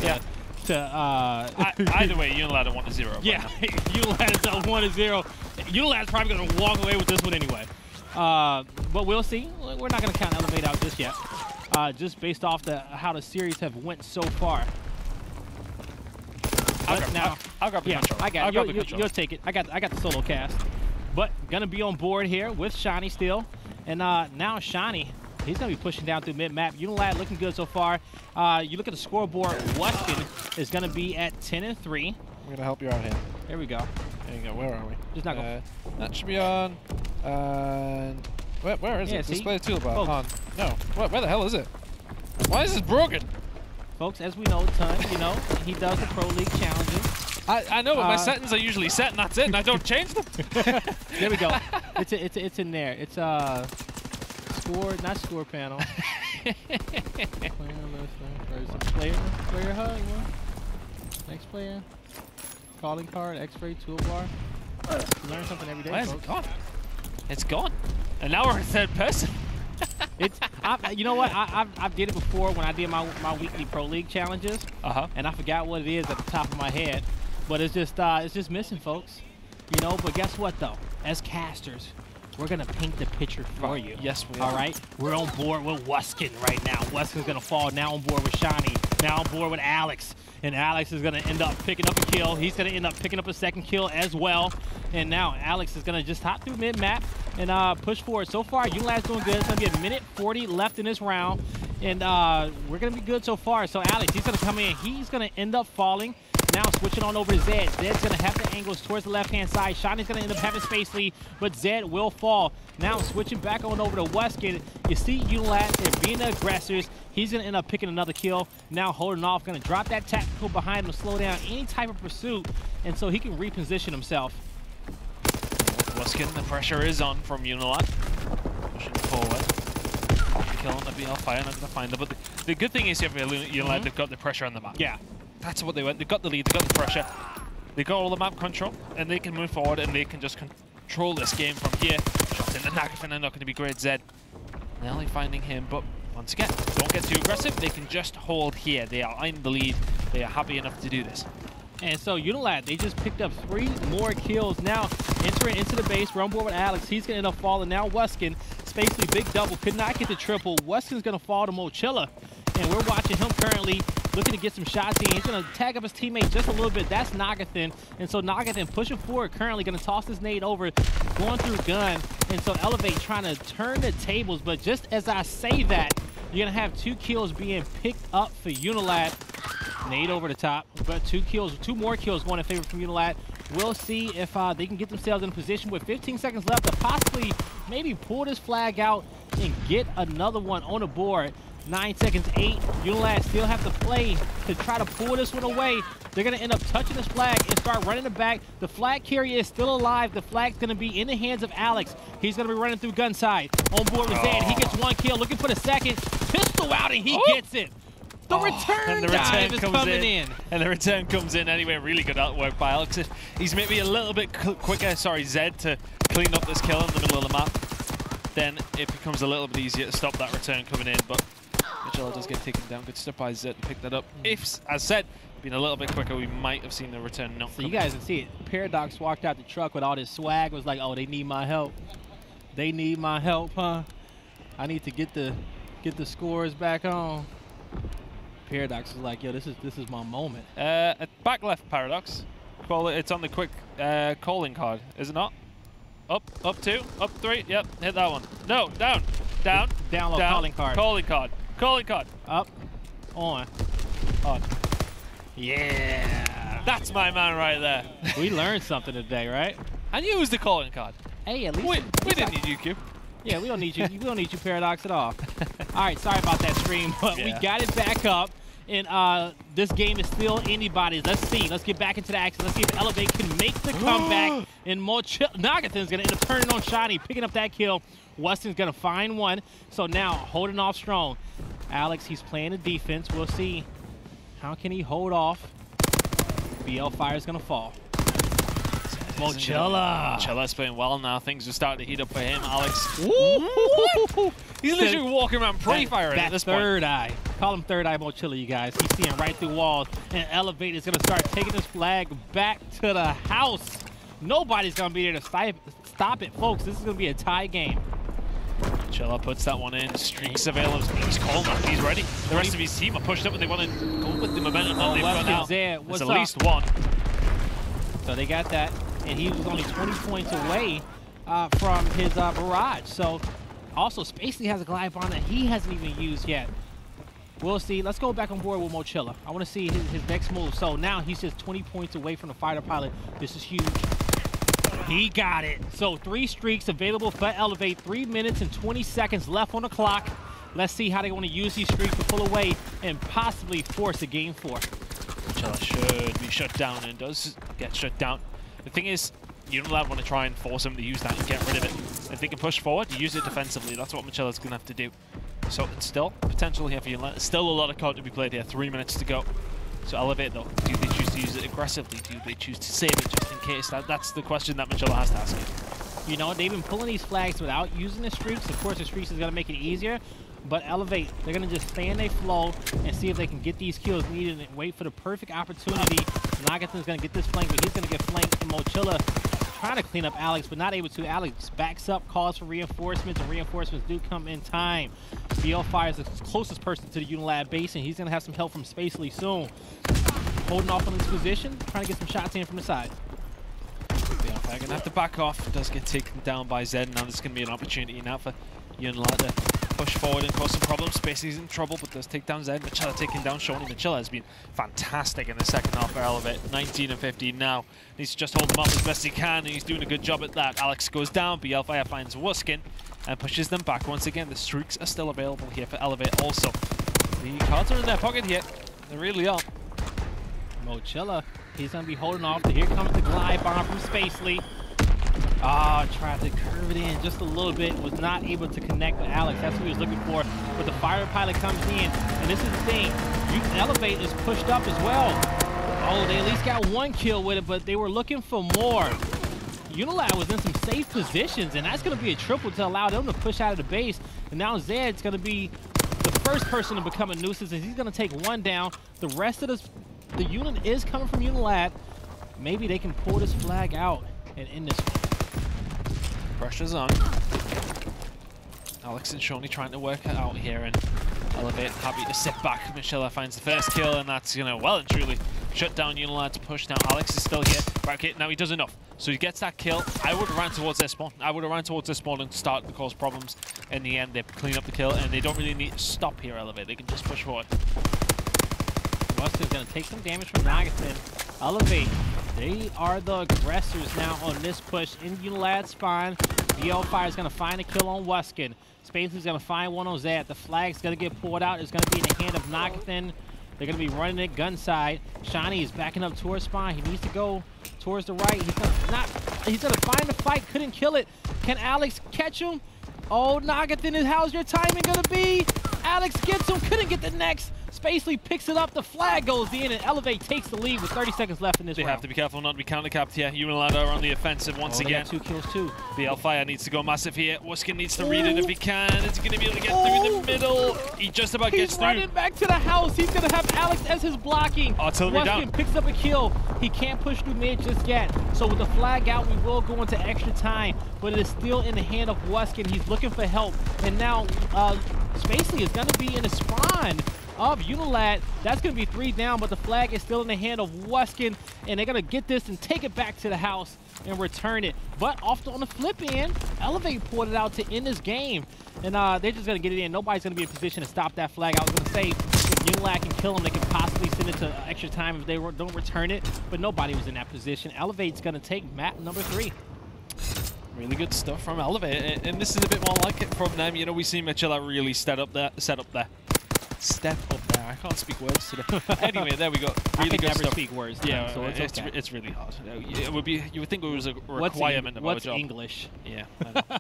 either way, UNILAD are 1-0. Yeah, UNILAD is 1-0. UNILAD's probably going to walk away with this one anyway. But we'll see. We're not going to count Elevate out just yet. Just based off how the series have went so far. I'll grab the control. I got it. You'll take it. I got the solo cast. But going to be on board here with Shiny still. And now Shiny, he's going to be pushing down through mid-map. UNILAD looking good so far. You look at the scoreboard, Weston is going to be at 10-3. I'm going to help you out here. There we go. There you go. Where are we? Just not going. That should be on. And where is it? See? Display toolbar. On. No. Where the hell is it? Why is this broken? Folks, as we know, he does the Pro League challenges. I know, but my settings are usually set, and that's it, and I don't change them. There we go. It's in there. It's not score panel. Player HUD. Next player. Calling card. X-ray toolbar. Learn something every day. Why is it gone? It's gone. And now we're in third person. You know what? I did it before when I did my weekly Pro League challenges. And I forgot what it is at the top of my head. But it's just missing, folks. You know. But guess what though? As casters, we're gonna paint the picture for you. Yes, we are. All right. We're on board with Weskin right now. Weskin's gonna fall. Now on board with Shiny. Now on board with Alex. And Alex is going to end up picking up a kill. He's going to end up picking up a second kill as well. And now Alex is going to just hop through mid-map and push forward. So far, UNILAD's doing good. It's going to be a minute 40 left in this round. And we're going to be good so far. So Alex, he's going to come in. He's going to end up falling. Now switching on over to Zed. Zed's going to have the angles towards the left-hand side. Shiny's going to end up having space lead, but Zed will fall. Now switching back on over to Weskin. You see UNILAD, they're being the aggressors. He's going to end up picking another kill. Now holding off, going to drop that tactical behind him to slow down any type of pursuit, and so he can reposition himself. Weskin, the pressure is on from UNILAD. Pushing forward. Killing the BL fire, not going to find them. But the good thing is here for UNILAD, they've got the pressure on the map. Yeah. That's what they went. They've got the lead, they've got the pressure. They've got all the map control, and they can move forward, and they can just control this game from here. Shots in the Nagafen are not going to be great. Zed nearly finding him, but once again, don't get too aggressive. They can just hold here. They are in the lead. They are happy enough to do this. And so UNILAD, they just picked up 3 more kills. Now entering into the base. We're on board with Alex. He's going to end up falling. Now Weskin, Spacely, big double, could not get the triple. Weskin's going to fall to Mochilla. And we're watching him currently looking to get some shots in. He's going to tag up his teammate just a little bit. That's Nagathan. And so Nagathan pushing forward currently, going to toss his nade over, going through gun. And so Elevate trying to turn the tables. But just as I say that, you're going to have 2 kills being picked up for UNILAD. Nade over the top. But 2 more kills going in favor from UNILAD. We'll see if they can get themselves in a position with 15 seconds left to possibly maybe pull this flag out and get another one on the board. 9 seconds, 8. UNILAD still have to play to try to pull this one away. They're going to end up touching this flag and start running it back. The flag carrier is still alive. The flag's going to be in the hands of Alex. He's going to be running through gun side. On board with Zed. He gets 1 kill, looking for the second. Pistol out, and he gets it. The return dive is coming in. And the return comes in anyway. Really good outwork by Alex. He's maybe a little bit quicker, Zed, to clean up this kill in the middle of the map. Then it becomes a little bit easier to stop that return coming in. But Mitchell does get taken down. Good stuff by Zed to pick that up. If, as said, been a little bit quicker, we might have seen the return not So you guys can see it. Paradox walked out the truck with all this swag. Was like, oh, they need my help. They need my help, huh? I need to get the scores back on. Paradox is like, yo, this is my moment. Back left, Paradox. Call it. It's on the quick calling card, is it not? Up 2, up 3. Yep, hit that one. No, down. Download calling card. Calling card. Up, on. Yeah. That's my man right there. We learned something today, right? And you used the calling card. Hey, at least we didn't need you, Q. Yeah, we don't need you. We don't need you, Paradox, at all. All right, sorry about that stream, but we got it back up. And this game is still anybody's. Let's see. Let's get back into the action. Let's see if Elevate can make the comeback. And Nagathon's going to end up turning on Shiny, picking up that kill. Weston's going to find one. So now, holding off strong. Alex, he's playing the defense. We'll see. How can he hold off? BL Fire's going to fall. Mochilla's playing well now. Things are starting to heat up for him. Alex. What? He's literally walking around pre-firing at this point. Third eye. Call him third eye Mochilla, you guys. He's seeing right through walls. And Elevate is going to start taking this flag back to the house. Nobody's going to be there to stop it, folks. This is going to be a tie game. Mochilla puts that one in. Streaks available. He's calm now. He's ready. The rest of his team are pushed up and they want to go with the momentum that they've got now. There's at least one. So they got that. And he was only 20 points away from his barrage. So also Spacely has a glide bomb that he hasn't even used yet. We'll see. Let's go back on board with Mochilla. I want to see his next move. So now he's just 20 points away from the fighter pilot. This is huge. He got it. So 3 streaks available for Elevate. 3 minutes and 20 seconds left on the clock. Let's see how they want to use these streaks to pull away and possibly force a game 4. Mochilla should be shut down and does get shut down. The thing is, UNILAD want to try and force him to use that and get rid of it. If they can push forward, use it defensively. That's what Mochilla's going to have to do. So it's still potential here for UNILAD. Still a lot of card to be played here. 3 minutes to go. So Elevate though, do they choose to use it aggressively? Do they choose to save it just in case? That's the question that Mochilla has to ask. You know, they've been pulling these flags without using the streaks. Of course, the streaks is going to make it easier. But Elevate, they're going to just stay in their flow and see if they can get these kills needed and wait for the perfect opportunity. Nagathon's going to get this flank, but he's going to get flanked. And Mochilla trying to clean up Alex, but not able to. Alex backs up, calls for reinforcements, and reinforcements do come in time. BL Fire is the closest person to the UNILAD base, and he's going to have some help from Spacely soon. Holding off on this position, trying to get some shots in from the side. BL Fire going to have to back off. Does get taken down by Zed. Now there's going to be an opportunity now for UNILAD to push forward and cause some problems. Spacely's in trouble, but does take down Zed. Mochilla taking down Shawnee. Mochilla has been fantastic in the second half for Elevate. 19 and 15 now. Needs to just hold them up as best he can, and he's doing a good job at that. Alex goes down. BL Fire finds Wuskin and pushes them back once again. The streaks are still available here for Elevate also. The cards are in their pocket here. They really are. Mochilla, he's going to be holding off. Here comes the glide bomb from Spacely. Tried to curve it in just a little bit. Was not able to connect with Alex. That's what he was looking for. But the fire pilot comes in. And this is the thing. Elevate is pushed up as well. Oh, they at least got 1 kill with it, but they were looking for more. UNILAD was in some safe positions, and that's going to be a triple to allow them to push out of the base. And now Zed's going to be the first person to become a nuisance, and he's going to take 1 down. The rest of the unit is coming from UNILAD. Maybe they can pull this flag out and end this one. Pressure's on. Alex and Shawnee trying to work it out here, and Elevate happy to sit back. Mochilla finds the first kill, and that's going to well and truly shut down UNILAD's push. Now Alex is still here. Back hit. Now he does enough. So he gets that kill. I would have ran towards their spawn. I would have ran towards their spawn and start to cause problems. In the end, they clean up the kill, and they don't really need to stop here, Elevate. They can just push forward. Buster's going to take some damage from Nagathon. Elevate, they are the aggressors now on this push in UNILAD spawn. BL Fire is going to find a kill on Wuskin. Spacely's going to find one on Zad. The flag's going to get pulled out. It's going to be in the hand of Nagathan. They're going to be running it gun side. Shiny is backing up towards Spawn. He needs to go towards the right. He's going to find the fight. Couldn't kill it. Can Alex catch him? Oh, Nagathan, how's your timing going to be? Alex gets him. Couldn't get the next. Spacely picks it up. The flag goes in, and Elevate takes the lead with 30 seconds left in this round. They have to be careful not to be countercapped here. UNILAD are on the offensive once again. They got 2 kills too. BL Fire needs to go massive here. Wuskin needs to read it if he can. Is he going to be able to get through the middle? He just about gets through. He's running back to the house. He's going to have Alex as his blocking. Artillery down. Wuskin picks up a kill. He can't push through mid just yet. So with the flag out, we will go into extra time, but it is still in the hand of Wuskin. He's looking for help, and now Spacely is going to be in the spawn of UNILAD. That's going to be 3 down, but the flag is still in the hand of Wuskin, and they're going to get this and take it back to the house and return it. But on the flip end, Elevate pulled it out to end this game, and they're just going to get it in. Nobody's going to be in position to stop that flag. I was going to say, if UNILAD can kill them, they can possibly send it to extra time if they don't return it, but nobody was in that position. Elevate's going to take map number 3. Really good stuff from Elevate, and this is a bit more like it from them. You know, we see Mitchell really step up there. I can't speak words today. Anyway, there we go. Really good never stuff. Speak words. Yeah, so it's really hard. It would be. You would think it was a requirement of our job. What's English? Yeah,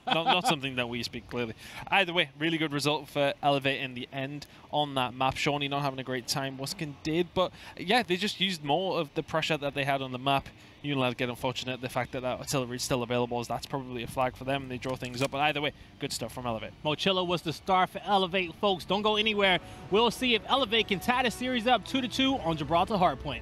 not something that we speak clearly. Either way, really good result for Elevate in the end on that map. Shawnee not having a great time. Wuskin did, but yeah, they just used more of the pressure that they had on the map. UNILAD get unfortunate. The fact that artillery is still available, that's probably a flag for them. They draw things up, but either way, good stuff from Elevate. Mochilla was the star for Elevate, folks. Don't go anywhere. We'll see if Elevate can tie the series up 2-2 on Gibraltar Hardpoint.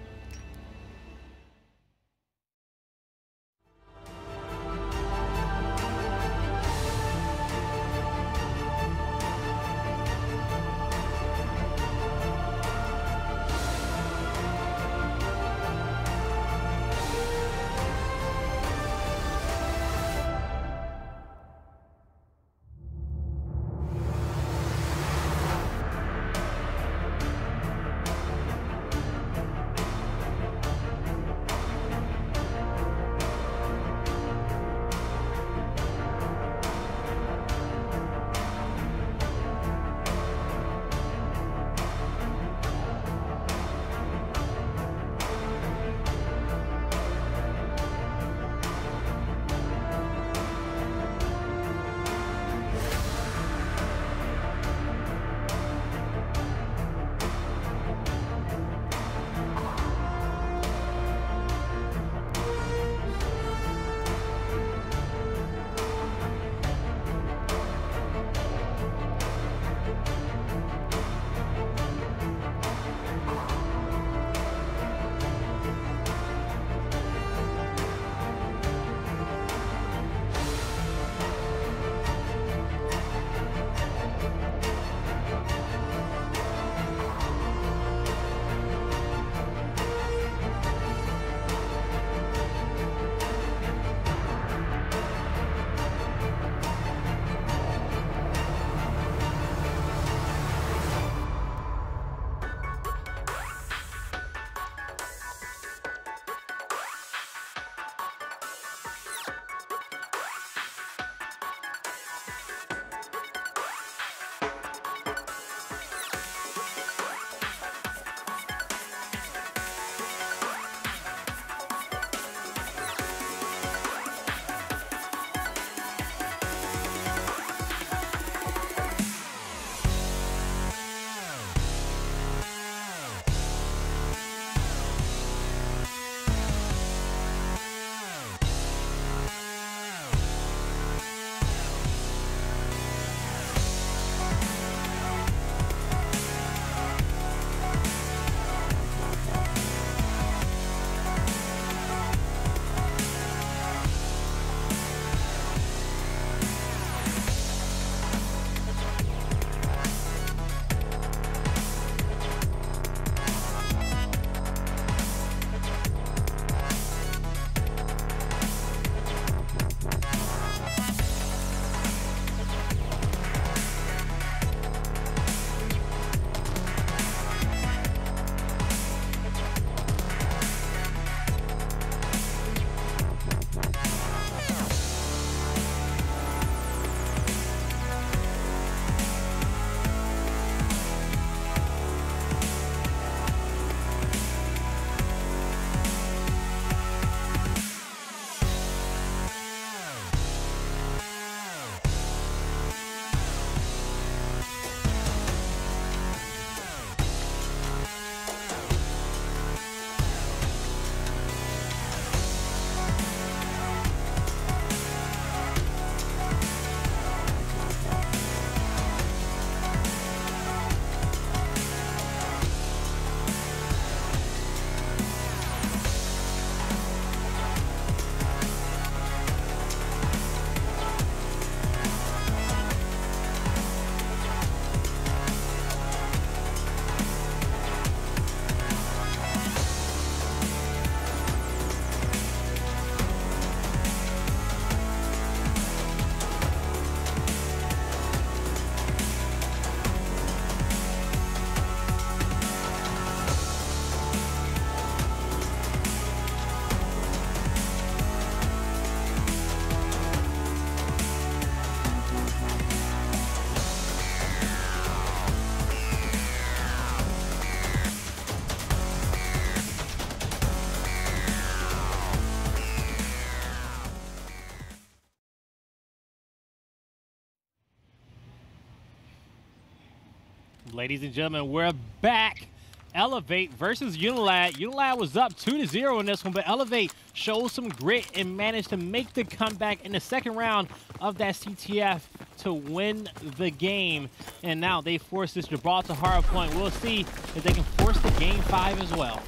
Ladies and gentlemen, we're back. Elevate versus UNILAD. UNILAD was up 2-0 in this one, but Elevate showed some grit and managed to make the comeback in the second round of that CTF to win the game. And now they force this Gibraltar Hardpoint. We'll see if they can force the game 5 as well.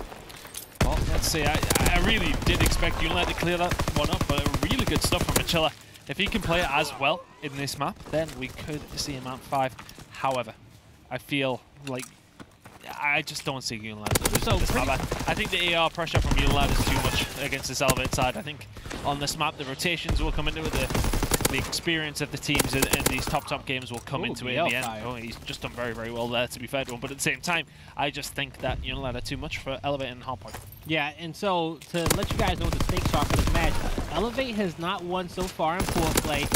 Well, let's see. I really did expect UNILAD to clear that one up, but really good stuff from Machilla. If he can play it as well in this map, then we could see him at 5. However, I feel like I just don't see UNILAD. So I think the AR pressure from UNILAD is too much against this Elevate side. I think on this map, the rotations will come into it. The experience of the teams in these top games will come into it in the end. Oh, he's just done very, very well there, to be fair to him. But at the same time, I just think that UNILAD are too much for Elevate and Hardpoint. Yeah, and so to let you guys know what the stakes are for this match, Elevate has not won so far in pool play.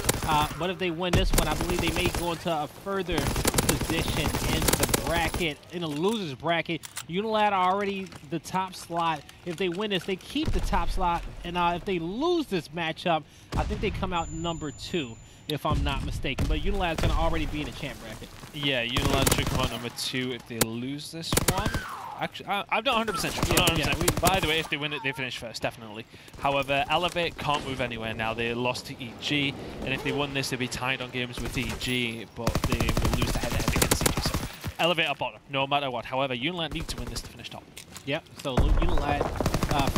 But if they win this one, I believe they may go into a further position in the bracket, in the losers bracket. UNILAD are already the top slot. If they win this, they keep the top slot. And if they lose this matchup, I think they come out number 2, if I'm not mistaken. But UNILAD is going to already be in the champ bracket. Yeah, UNILAD should come out number 2 if they lose this one. Actually, I'm not 100% sure. Yeah, by the way, if they win it, they finish first, definitely. However, Elevate can't move anywhere now. They lost to EG, and if they won this, they'd be tied on games with EG, but they will lose the head-to-head against EG. So, Elevate are bottom, no matter what. However, UNILAD need to win this to finish top. Yep, so UNILAD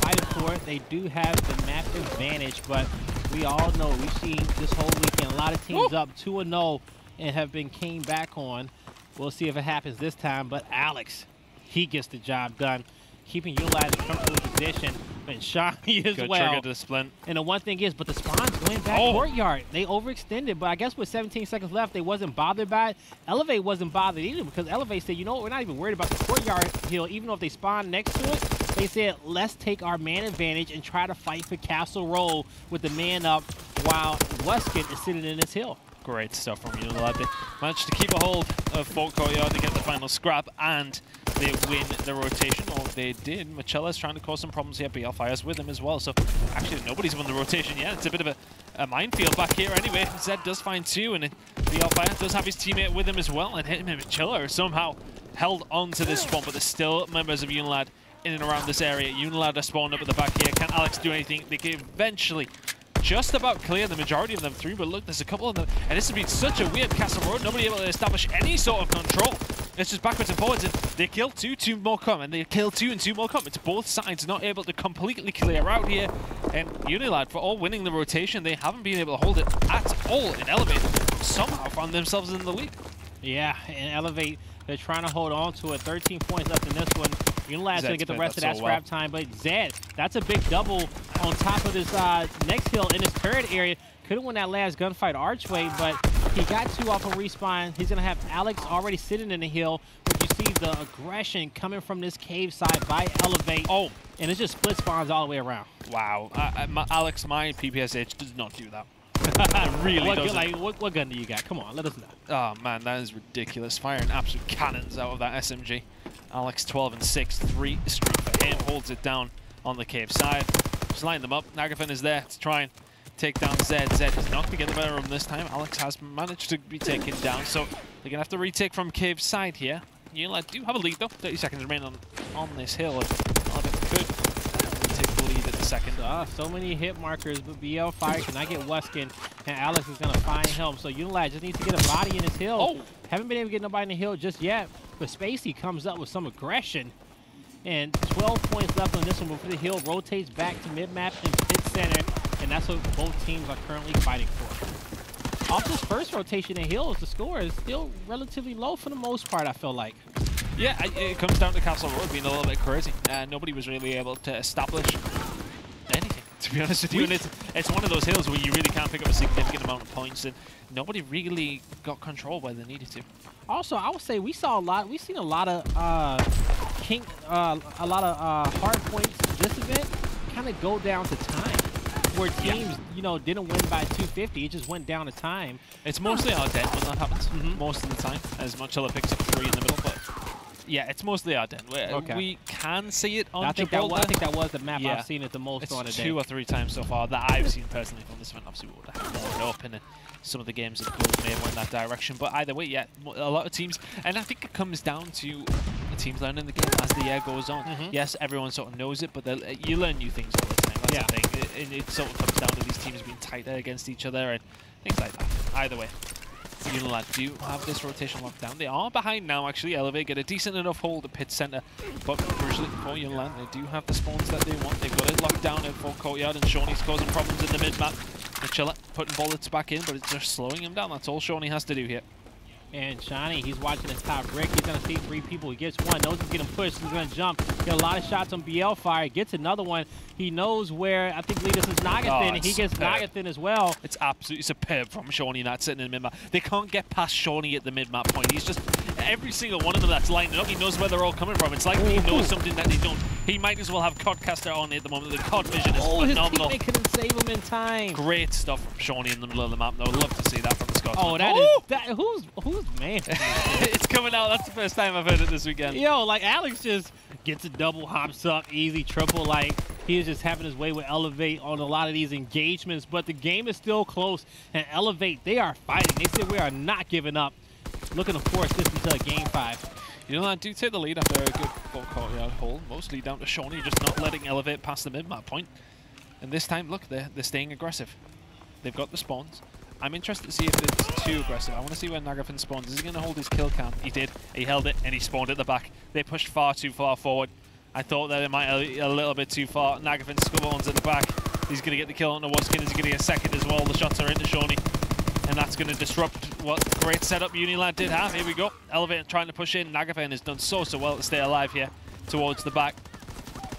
fighting for it. They do have the map advantage, but we all know, we've seen this whole weekend, a lot of teams up 2-0 and have been came back on. We'll see if it happens this time, but Alex, he gets the job done, keeping UNILAD in comfortable position, and Shiny as well. Good trigger to the splint. And the one thing is, but the spawn's going back courtyard. They overextended, but I guess with 17 seconds left, they wasn't bothered by it. Elevate wasn't bothered either, because Elevate said, you know what, we're not even worried about the courtyard hill, even though if they spawn next to it. They said, let's take our man advantage and try to fight for Castle Roll with the man up while Weskin is sitting in this hill. Great stuff from UNILAD. They managed to keep a hold of Fort Courtyard to get the final scrap, and they win the rotation, or they did. Machella's trying to cause some problems here. BL Fire's with him as well, so actually nobody's won the rotation yet. It's a bit of a minefield back here anyway. Zed does find 2, and BL Fire does have his teammate with him as well, and him and Machella are somehow held on to this spawn, but there's still members of UNILAD in and around this area. UNILAD are spawned up at the back here. Can Alex do anything? They can eventually just about clear the majority of them through, but look, there's a couple of them, and this has been such a weird Castle Road, nobody able to establish any sort of control. It's just backwards and forwards, and they kill 2 more come, and they kill 2 and 2 more come. It's both sides not able to completely clear out here, and UNILAD, for all winning the rotation, they haven't been able to hold it at all in Elevate. Somehow found themselves in the lead. Yeah, and Elevate, they're trying to hold on to it. 13 points left in this one. UNILAD's going to get the rest of that scrap time, but Zed, that's a big double on top of this next hill in his turret area. Could have won that last gunfight archway, but he got 2 off of respawn. He's going to have Alex already sitting in the hill, but you see the aggression coming from this cave side by Elevate. Oh, and it's just split spawns all the way around. Wow. Alex, my PPSH does not do that. It really doesn't. What gun do you got? Come on, let us know. Oh, man, that is ridiculous. Firing absolute cannons out of that SMG. Alex 12 and 6, 3 streak for him, holds it down on the cave side. Just line them up. Nagafin is there to try and take down Zed. Zed is not going to get the better of him this time. Alex has managed to be taken down, so they're going to have to retake from cave side here. UNILAD do have a lead though. 30 seconds remain on this hill. Elevate could take the lead at the second. So many hit markers, but BL Fire cannot get Weskin, and Alex is going to find him. So UNILAD just needs to get a body in his hill. Oh. Haven't been able to get nobody in the hill just yet, but Spacey comes up with some aggression. And 12 points left on this one before the hill rotates back to mid-map and pit center, and that's what both teams are currently fighting for. Off this first rotation in hills, the score is still relatively low for the most part, I feel like. Yeah, it comes down to Castle Road being a little bit crazy. Nobody was really able to establish anything, to be honest with you. And it's one of those hills where you really can't pick up a significant amount of points, and nobody really got control where they needed to. Also, I would say we've seen a lot of hard points this event kind of go down to time, where teams, you know, didn't win by 250. It just went down to time. It's mostly our dead when that happens, most of the time, as Machella picks up 3 in the middle, but Yeah, it's mostly our den. Okay. We can see it on I think Gibraltar. that was the map Yeah. I've seen it the most on It's today. 2 or 3 times so far that I've seen personally from this event. Obviously, we would have more up in some of the games that may have went that direction. But either way, yeah, a lot of teams. And I think it comes down to the teams learning the game as the year goes on. Yes, everyone sort of knows it, but you learn new things all the time. That's the thing. And it sort of comes down to these teams being tighter against each other and things like that. Either way. UNILAD do have this rotation locked down. They are behind now, actually. Elevate get a decent enough hold at pit center, but crucially for UNILAD, they do have the spawns that they want. They've got it locked down in full courtyard, and Shawnee's causing problems in the mid-map. The Chiller putting bullets back in, but it's just slowing him down. That's all Shawnee has to do here. And Shawnee, he's watching his top brick. He's going to see 3 people. He gets one. Knows he's getting pushed. He's going to jump. Get a lot of shots on BL fire. Gets another one. He knows where, I think, Leadus is Nagathin. He gets Nagathin as well. It's absolutely superb from Shawnee not sitting in the mid-map. They can't get past Shawnee at the mid-map point. He's just, every single one of them that's lining up, he knows where they're all coming from. It's like he knows something that they don't. He might as well have Codcaster on at the moment. The Cod vision is phenomenal. His teammate couldn't save him in time. Great stuff from Shawnee in the middle of the map, though. Love to see that from the Scotsman. Oh, who's man? It's coming out. That's the first time I've heard it this weekend. Yo, like Alex just gets a double, hops up, easy triple. Like he is just having his way with Elevate on a lot of these engagements. But the game is still close, and Elevate, they are fighting. They said we are not giving up. Looking to force this into Game 5. UNILAD do take the lead after a good full courtyard hold, mostly down to Shawnee just not letting Elevate past the mid-map point. And this time, look, they're staying aggressive. They've got the spawns. I'm interested to see if it's too aggressive. I want to see where Nagathin spawns. Is he going to hold his kill cam? He did. He held it, and he spawned at the back. They pushed far too far forward. I thought that it might a little bit too far. Nagathin spawns at the back. He's going to get the kill on the Waskin. He's going to get a second as well. The shots are into Shawnee. And that's going to disrupt what great setup UNILAD did have. Here we go. Elevate trying to push in. Nagathin has done so well to stay alive here towards the back.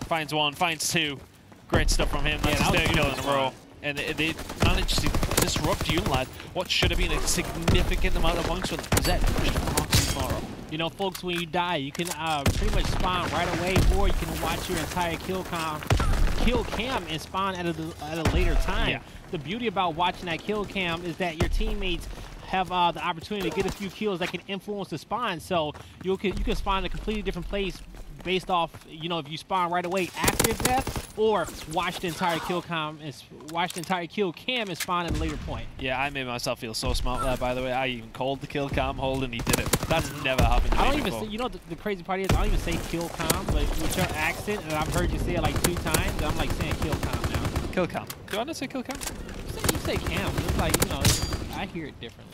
Finds one, finds 2. Great stuff from him. That's his 3rd kill in a row. And they managed to disrupt UNILAD. What should have been a significant amount of points for them. Zed pushed far too far up. You know, folks, when you die, you can pretty much spawn right away, or you can watch your entire kill cam and spawn at a later time. Yeah. The beauty about watching that kill cam is that your teammates have the opportunity to get a few kills that can influence the spawn. So you can spawn in a completely different place based off, you know, if you spawn right away after death, or watch the entire kill cam and spawn at a later point. Yeah, I made myself feel so smart there, by the way. I even called the kill cam hold and he did it. That's never happened to me I don't even before. say, you know, the crazy part is I don't even say kill cam, but with your accent, and I've heard you say it like 2 times, and I'm like saying kill cam now. Kill cam. Do I not say kill cam? You say cam. It's like, you know, I hear it differently.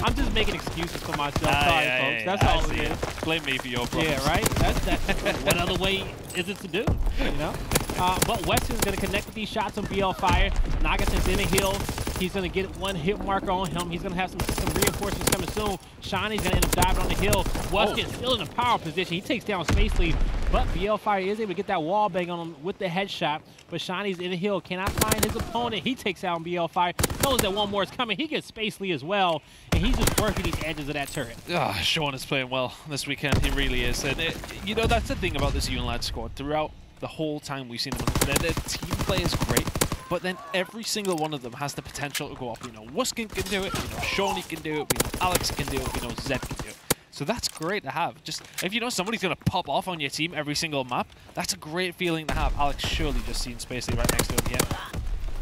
I'm just making excuses for myself. Sorry, folks. That's all it is. Blame me for your problems. Yeah, right? That's what other way is it to do, you know? But Weston's going to connect with these shots on BL Fire. Nagathin's in a hill. He's going to get 1 hit marker on him. He's going to have some reinforcements coming soon. Shawnee's going to end up diving on the hill. Weston's still in a power position. He takes down Space Leaf, but BL Fire is able to get that wall bang on him with the headshot. But Shawnee's in the hill. Cannot find his opponent. He takes out BL Fire. Knows that one more is coming. He gets Space Leaf as well, and he's just working these edges of that turret. Sean is playing well this weekend. He really is. And you know, that's the thing about this UNILAD squad. Throughout the whole time we've seen them, their team play is great, but then every single one of them has the potential to go up. We know Wuskin can do it. We know Shawnee can do it. We know Alex can do it. We know Zed can do it. So that's great to have. Just if you know somebody's going to pop off on your team every single map, that's a great feeling to have. Alex surely just seen Spacey right next to him here.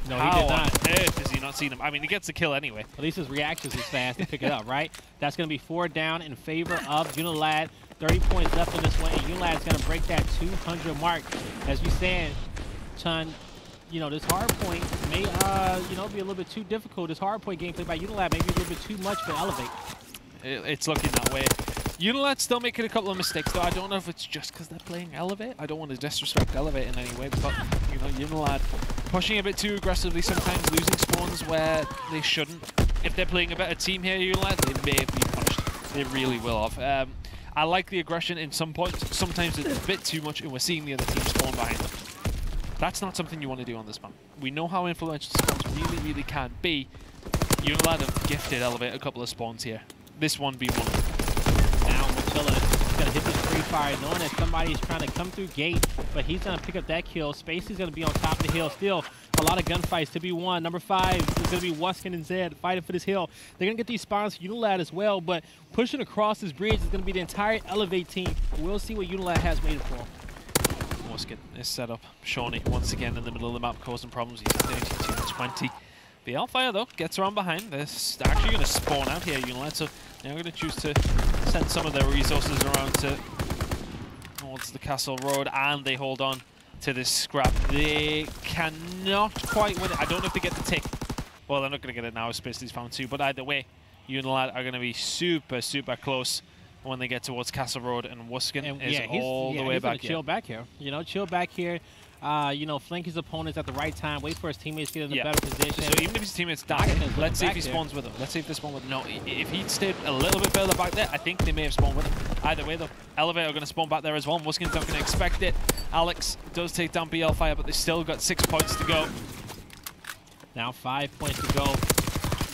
No, he did not. How on earth has he not seen him? I mean, he gets the kill anyway. At least his reactions is fast to pick it up, right? That's going to be 4 down in favor of UNILAD. 30 points left on this one, and UNILAD is going to break that 200 mark. As you said, Chun, you know, this Hardpoint may, you know, be a little bit too difficult. This Hardpoint gameplay by UNILAD may be a little bit too much for Elevate. It's looking that way. UNILAD still making a couple of mistakes, though. I don't know if it's just because they're playing Elevate. I don't want to disrespect Elevate in any way, but, you know, UNILAD pushing a bit too aggressively, sometimes losing spawns where they shouldn't. If they're playing a better team here, UNILAD, they may be punished. They really will have. I like the aggression in some points. Sometimes it's a bit too much, and we're seeing the other team spawn behind them. That's not something you want to do on this map. We know how influential spawns really, really can be. UNILAD have gifted Elevate a couple of spawns here. This one being one. Now Machilla is going to hit this free fire, knowing that somebody's trying to come through gate, but he's going to pick up that kill. Spacey's going to be on top of the hill still. A lot of gunfights to be won. Number 5 is going to be Wuskin and Zed fighting for this hill. They're going to get these spawns for UNILAD as well, but pushing across this bridge is going to be the entire Elevate team. We'll see what UNILAD has made for them. Wuskin is set up. Shawnee once again in the middle of the map causing problems. He's 32-20. The Hellfire, though, gets around behind. They're actually going to spawn out here, UNILAD, so they're going to choose to send some of their resources around towards the Castle Road, and they hold on to this scrap. They cannot quite win it. I don't know if they get the tick. Well, they're not going to get it now. Space's found 2, but either way, UNILAD are going to be super, super close when they get towards Castle Road, and Wuskin is all the way back here. Chill back here. You know, chill back here. You know, flank his opponents at the right time. Wait for his teammates to get in a better position. So even if his teammates die, let's see if he spawns with them. Let's see if they spawn with him. No, if he'd stayed a little bit further back there, I think they may have spawned with him. Either way, though, Elevate are going to spawn back there as well. Wuskin's not going to expect it. Alex does take down BL Fire, but they've still got 6 points to go. Now 5 points to go.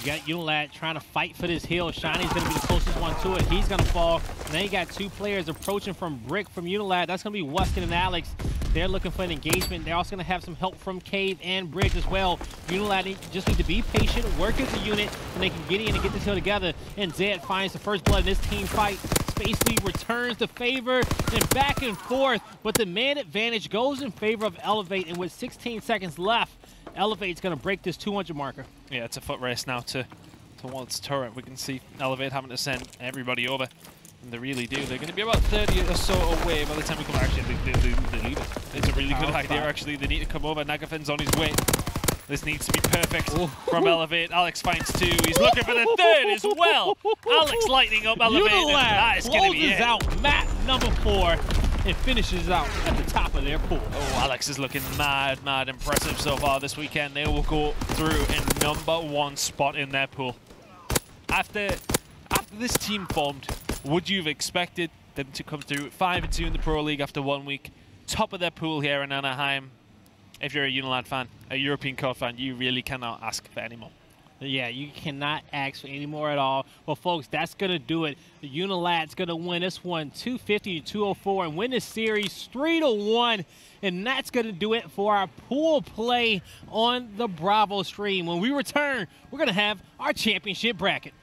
You got UNILAD trying to fight for this hill. Shiny's going to be the closest one to it. He's going to fall. And then you got 2 players approaching from Brick from UNILAD. That's going to be Wuskin and Alex. They're looking for an engagement. They're also going to have some help from Cave and Bridge as well. UNILAD just need to be patient, work as a unit, and they can get in and get this hill together. And Zed finds the first blood in this team fight. Space Lead returns the favor and back and forth, but the man advantage goes in favor of Elevate, and with 16 seconds left, Elevate's going to break this 200 marker. Yeah, it's a foot race now towards turret. We can see Elevate having to send everybody over. And they really do. They're going to be about 30 or so away by the time we come. Actually, they leave it. It's a really good idea, actually. They need to come over. Nagafin's on his way. This needs to be perfect from Elevate. Alex finds 2. He's looking for the 3rd as well. Alex lighting up Elevate. UNILAD That is going to be it. out map number 4 and finishes out at the top of their pool. Oh, Alex is looking mad impressive so far this weekend. They will go through in #1 spot in their pool. After this team formed, would you have expected them to come through 5-2 in the Pro League after 1 week, top of their pool here in Anaheim? If you're a UNILAD fan, a European Cup fan, you really cannot ask for any more. Yeah, you cannot ask for any more at all. Well, folks, that's going to do it. UNILAD's going to win this one 250-204 and win this series 3-1. And that's going to do it for our pool play on the Bravo stream. When we return, we're going to have our championship bracket.